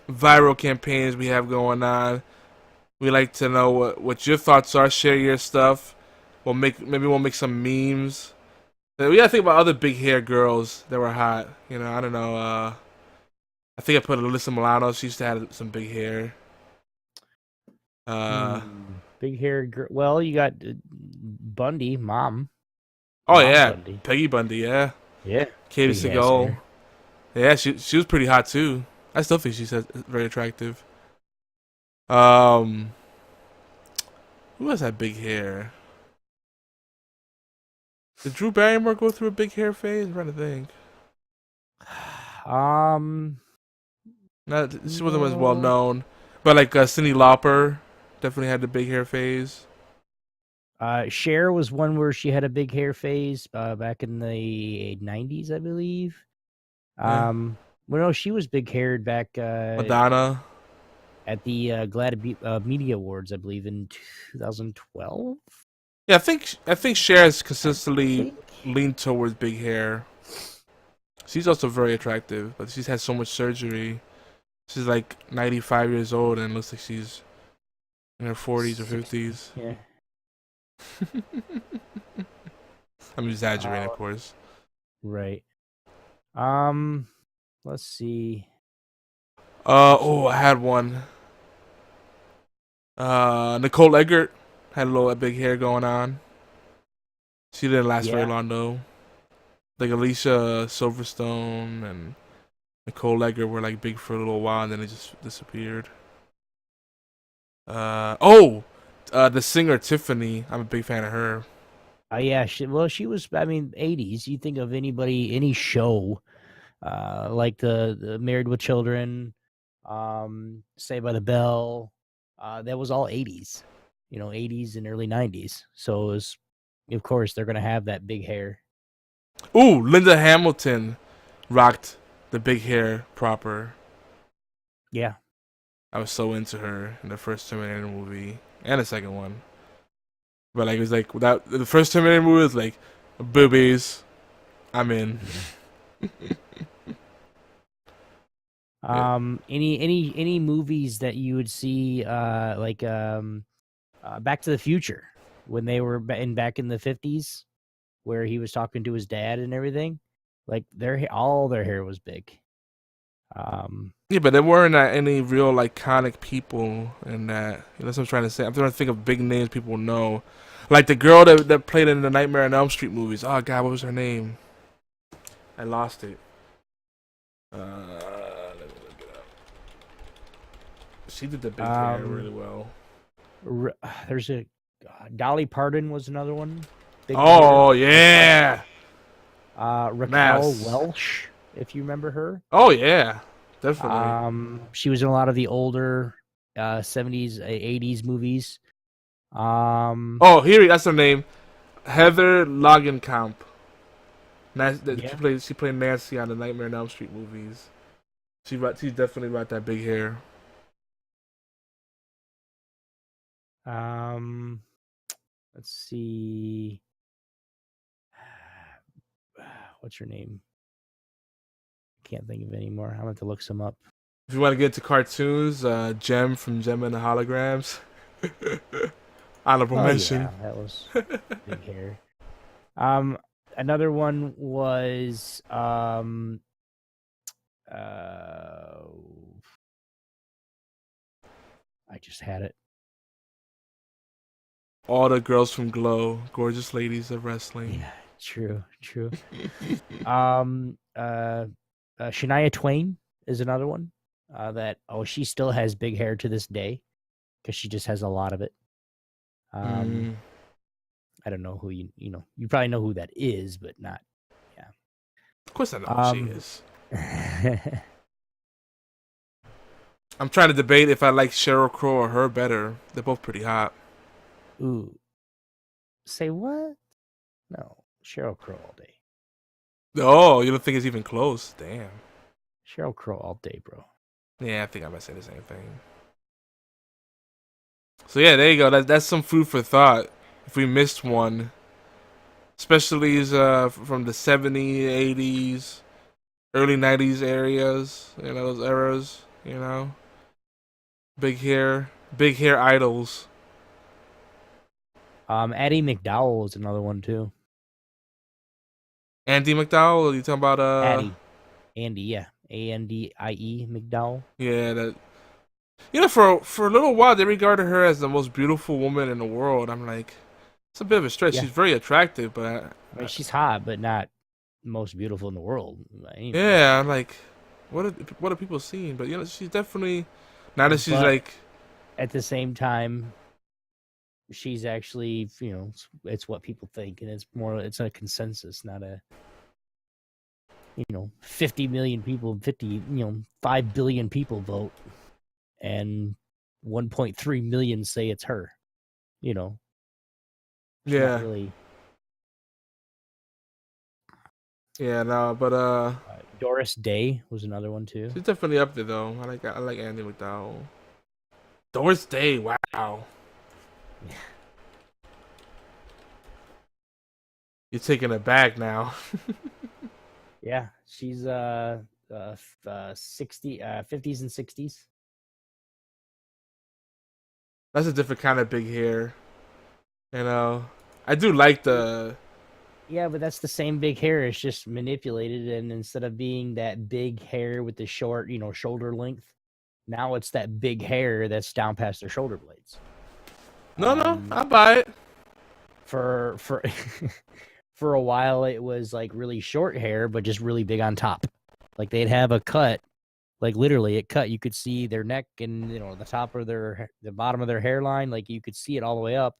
viral campaigns we have going on. We like to know what your thoughts are. Share your stuff. Maybe we'll make some memes. We gotta think about other big hair girls that were hot. I don't know. I think I put Alyssa Milano. She used to have some big hair. Big hair girl. Well, you got Bundy, mom. Oh Mom yeah, Bundy. Peggy Bundy. Yeah. Yeah. Katie Seagal. Yeah, she was pretty hot too. I still think she's very attractive. Who has that big hair? Did Drew Barrymore go through a big hair phase? I'm trying to think. She wasn't as well known, but like Cyndi Lauper definitely had the big hair phase. Cher was one where she had a big hair phase back in the 90s, I believe. Well, no, she was big haired back. Madonna. At the GLAAD Media Awards, I believe, in 2012. Yeah, I think Cher has consistently leaned towards big hair. She's also very attractive, but she's had so much surgery. She's like 95 years old and looks like she's in her 40s or 50s. Yeah. I'm exaggerating, of course. Right. Let's see. I had one. Nicole Eggert had a little big hair going on. She didn't last very long though. Like Alicia Silverstone and Nicole Eggert were like big for a little while and then they just disappeared. The singer Tiffany, I'm a big fan of her. Yeah, she was, 80s. You think of any show, like the Married with Children, Saved by the Bell, that was all 80s, 80s and early 90s. So it was, of course, they're going to have that big hair. Ooh, Linda Hamilton rocked the big hair proper. Yeah. I was so into her in the first Terminator movie and the second one. But like it was like without the first Terminator movie was like boobies. I'm in. Any movies that you would see like Back to the Future when they were back in the 50s where he was talking to his dad and everything, like all their hair was big. Yeah, but there weren't any real iconic people in that. That's what I'm trying to say. I'm trying to think of big names people know. Like the girl that played in the Nightmare on Elm Street movies. Oh, God, what was her name? I lost it. Let me look it up. She did the big hair really well. There's Dolly Parton was another one. Oh, yeah. Raquel Mass. Welch, if you remember her. Oh yeah, definitely. She was in a lot of the older 70s, 80s movies. Oh, here that's her name, Heather Langenkamp. She played Nancy on the Nightmare on Elm Street movies. She's definitely got that big hair. Let's see. What's her name? Can't think of it anymore. I'm gonna have to look some up. If you want to get into cartoons, Jem from Jem and the Holograms. Honorable mention. Yeah, that was big hair. Another one was I just had it. All the girls from Glow, gorgeous ladies of wrestling. Yeah, true. Shania Twain is another one. She still has big hair to this day because she just has a lot of it. I don't know who you probably know who that is, but not. Yeah. Of course I know who she is. I'm trying to debate if I like Sheryl Crow or her better. They're both pretty hot. Ooh. Say what? No, Sheryl Crow all day. Oh, you don't think it's even close? Damn. Sheryl Crow all day, bro. Yeah, I think I might say the same thing. So yeah, there you go. That's some food for thought. If we missed one, especially from the 70s, 80s, early 90s areas, those eras, big hair idols. Addie McDowell is another one too. Andy McDowell? Are you talking about Andy, yeah. Andie McDowell. Yeah, that. For a little while they regarded her as the most beautiful woman in the world. I'm like, it's a bit of a stretch. Yeah. She's very attractive, but I mean, she's hot, but not most beautiful in the world. Anyway. Yeah, I'm like, what are people seeing? But she's definitely now that she's like. At the same time, she's actually it's what people think, and it's a consensus, not a 50 million people, 5 billion people vote, and 1.3 million say it's her. Yeah. Really. Yeah, no, but Doris Day was another one too. She's definitely up there though. I like Andy McDowell. Doris Day, wow. Yeah. You're taking it back now. Yeah, she's 50s and 60s. That's a different kind of big hair. I do like the. Yeah, but that's the same big hair. It's just manipulated, and instead of being that big hair with the short, shoulder length, now it's that big hair that's down past their shoulder blades. No, I buy it. For for a while, it was like really short hair, but just really big on top. Like they'd have a cut, like literally it cut. You could see their neck and the bottom of their hairline. Like you could see it all the way up,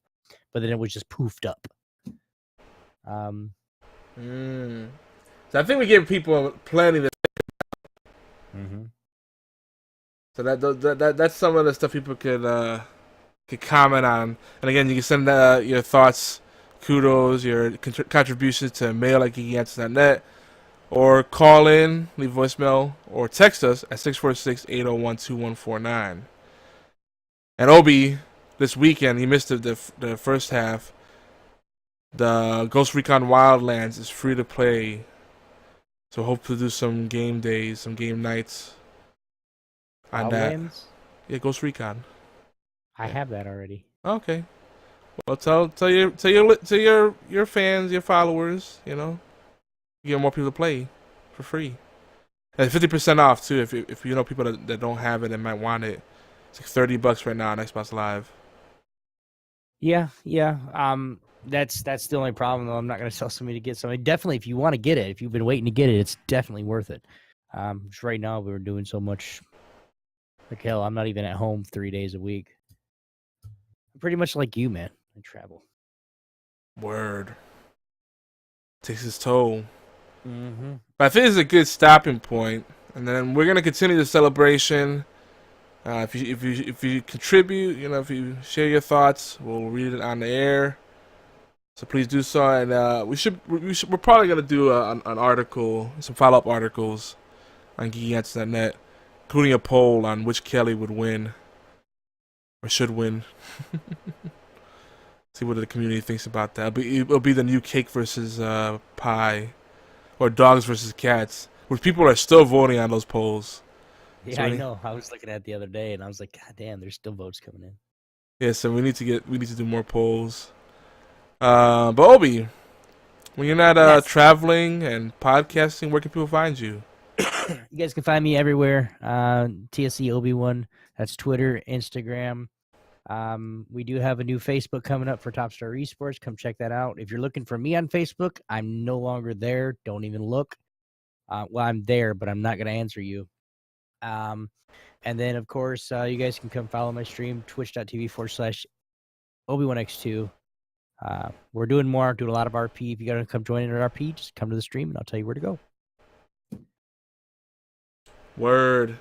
but then it was just poofed up. So I think we give people plenty to. Mm-hmm. So that's some of the stuff people could comment on. And again, you can send your thoughts, kudos, your contributions to mail@geekyAntics.net, or call in, leave voicemail, or text us at 646-801-2149. And Obi, this weekend, he missed the first half. The Ghost Recon Wildlands is free to play. So hope to do some game days, some game nights on Wildlands? that. Yeah, Ghost Recon. I have that already. Okay. Well, tell your fans, your followers, you get more people to play for free. And 50% off too if you know people that don't have it and might want it. It's like $30 right now on Xbox Live. Yeah. That's the only problem though. I'm not gonna tell somebody to get something. Definitely, if you want to get it, if you've been waiting to get it, it's definitely worth it. Just right now we're doing so much. Like hell, I'm not even at home 3 days a week. I'm pretty much like you, man. I travel. Word. Takes its toll. Mm-hmm. But I think it's a good stopping point, and then we're gonna continue the celebration. If you contribute, if you share your thoughts, we'll read it on the air. So please do so, and we're probably gonna do an article, some follow-up articles on GeekyAntics.net, including a poll on which Kelly would win or should win. See what the community thinks about that. It'll be the new cake versus pie, or dogs versus cats, which people are still voting on those polls. Yeah, So I know. I was looking at it the other day, and I was like, God damn, there's still votes coming in. Yeah, so we need to do more polls. But Obi, when you're not Yes. traveling and podcasting, where can people find you? You guys can find me everywhere. TSC Obi1. That's Twitter, Instagram. We do have a new Facebook coming up for Top Star Esports. Come check that out. If you're looking for me on Facebook, I'm no longer there. Don't even look. Well, I'm there, but I'm not going to answer you. And then, of course, you guys can come follow my stream, twitch.tv/ObioneX2. We're doing a lot of RP. If you got to come join in at RP, just come to the stream, and I'll tell you where to go. Word.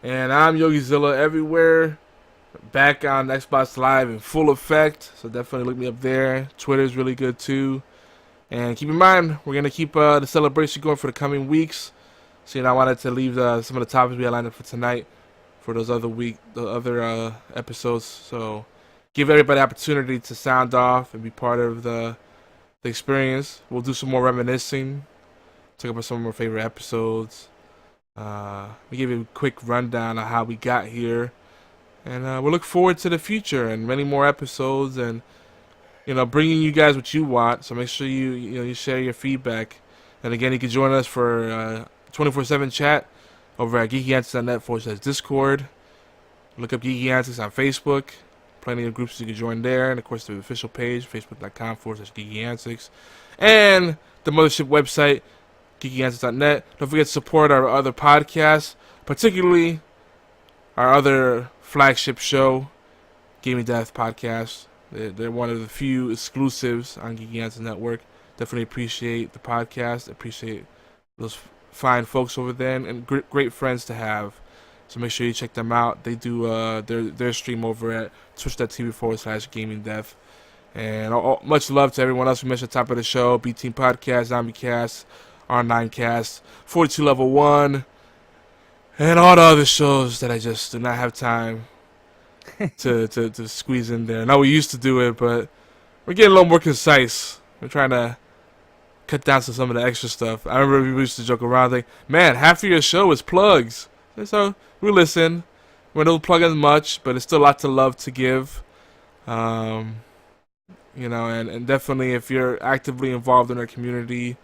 And I'm YogiZilla everywhere. Back on Xbox Live in full effect. So definitely look me up there. Twitter's really good too. And keep in mind, we're going to keep the celebration going for the coming weeks. So, I wanted to leave some of the topics we had lined up for tonight for those other episodes. So give everybody the opportunity to sound off and be part of the experience. We'll do some more reminiscing. Talk about some of our favorite episodes. We give you a quick rundown of how we got here. And we'll look forward to the future and many more episodes and, bringing you guys what you want. So make sure you share your feedback. And again, you can join us for 24/7 chat over at geekyantics.net/Discord. Look up Geeky Antics on Facebook. Plenty of groups you can join there. And, of course, the official page, facebook.com/GeekyAntics. And the mothership website, geekyantics.net. Don't forget to support our other podcasts, particularly our other flagship show, Gaming Death Podcast. They're one of the few exclusives on Geeky Antics Network. Definitely appreciate the podcast. Appreciate those fine folks over there and great friends to have. So make sure you check them out. They do their stream over at twitch.tv/GamingDeath. And much love to everyone else we mentioned at the top of the show. B-Team Podcast, Zombie Cast, R9 Cast, 42 Level 1, and all the other shows that I just do not have time to squeeze in there. I know we used to do it, but we're getting a little more concise. We're trying to cut down to some of the extra stuff. I remember we used to joke around like, man, half of your show is plugs. And so we listen. We don't plug as much, but it's still a lot to love to give. And definitely if you're actively involved in our community,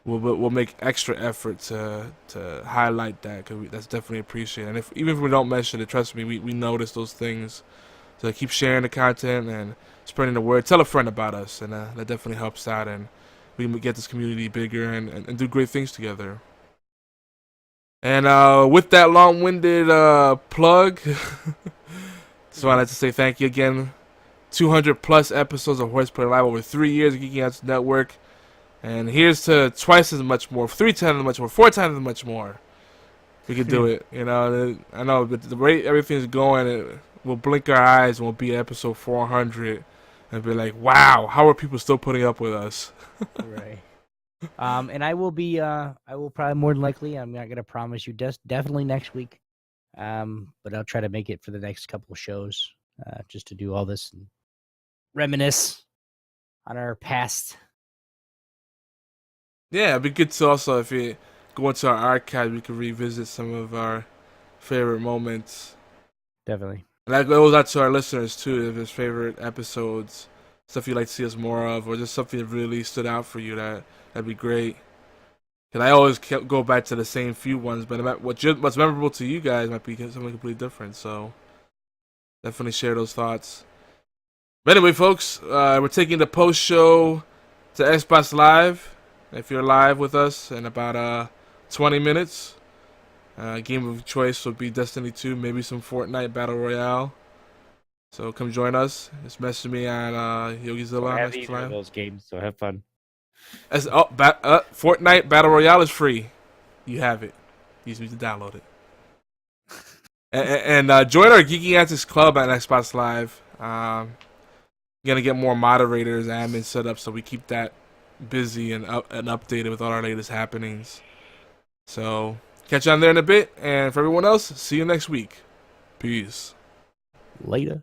we'll make extra effort to highlight that, because that's definitely appreciated. And even if we don't mention it, trust me, we notice those things. So keep sharing the content and spreading the word. Tell a friend about us, and that definitely helps out. And we can get this community bigger and do great things together. And with that long-winded plug, just wanted to say thank you again. 200 plus episodes of HorsePLAY Live, over 3 years of Geeky Antics Network. And here's to twice as much more, 3 times as much more, 4 times as much more. We could do it, I know, but the rate everything's going, we'll blink our eyes and we'll be at episode 400 and be like, wow, how are people still putting up with us? Right. And I will probably more than likely, I'm not going to promise you definitely next week. But I'll try to make it for the next couple of shows, just to do all this and reminisce on our past. Yeah, it'd be good to also, if you go into our archive, we can revisit some of our favorite moments. Definitely. And that goes out to our listeners too, if there's favorite episodes, stuff you'd like to see us more of, or just something that really stood out for you, that'd be great. Because I always go back to the same few ones, but what's memorable to you guys might be something completely different, so definitely share those thoughts. But anyway, folks, we're taking the post-show to Xbox Live. If you're live with us in about 20 minutes, game of choice would be Destiny 2, maybe some Fortnite Battle Royale. So come join us. Just message me on YogiZilla. I have either of those games, so have fun. Fortnite Battle Royale is free. You have it. You just need to download it. And join our Geeky Antics Club at Xbox Live. Gonna get more moderators, admins set up so we keep that busy and updated with all our latest happenings. So catch you on there in a bit, and for everyone else, see you next week. Peace. Later.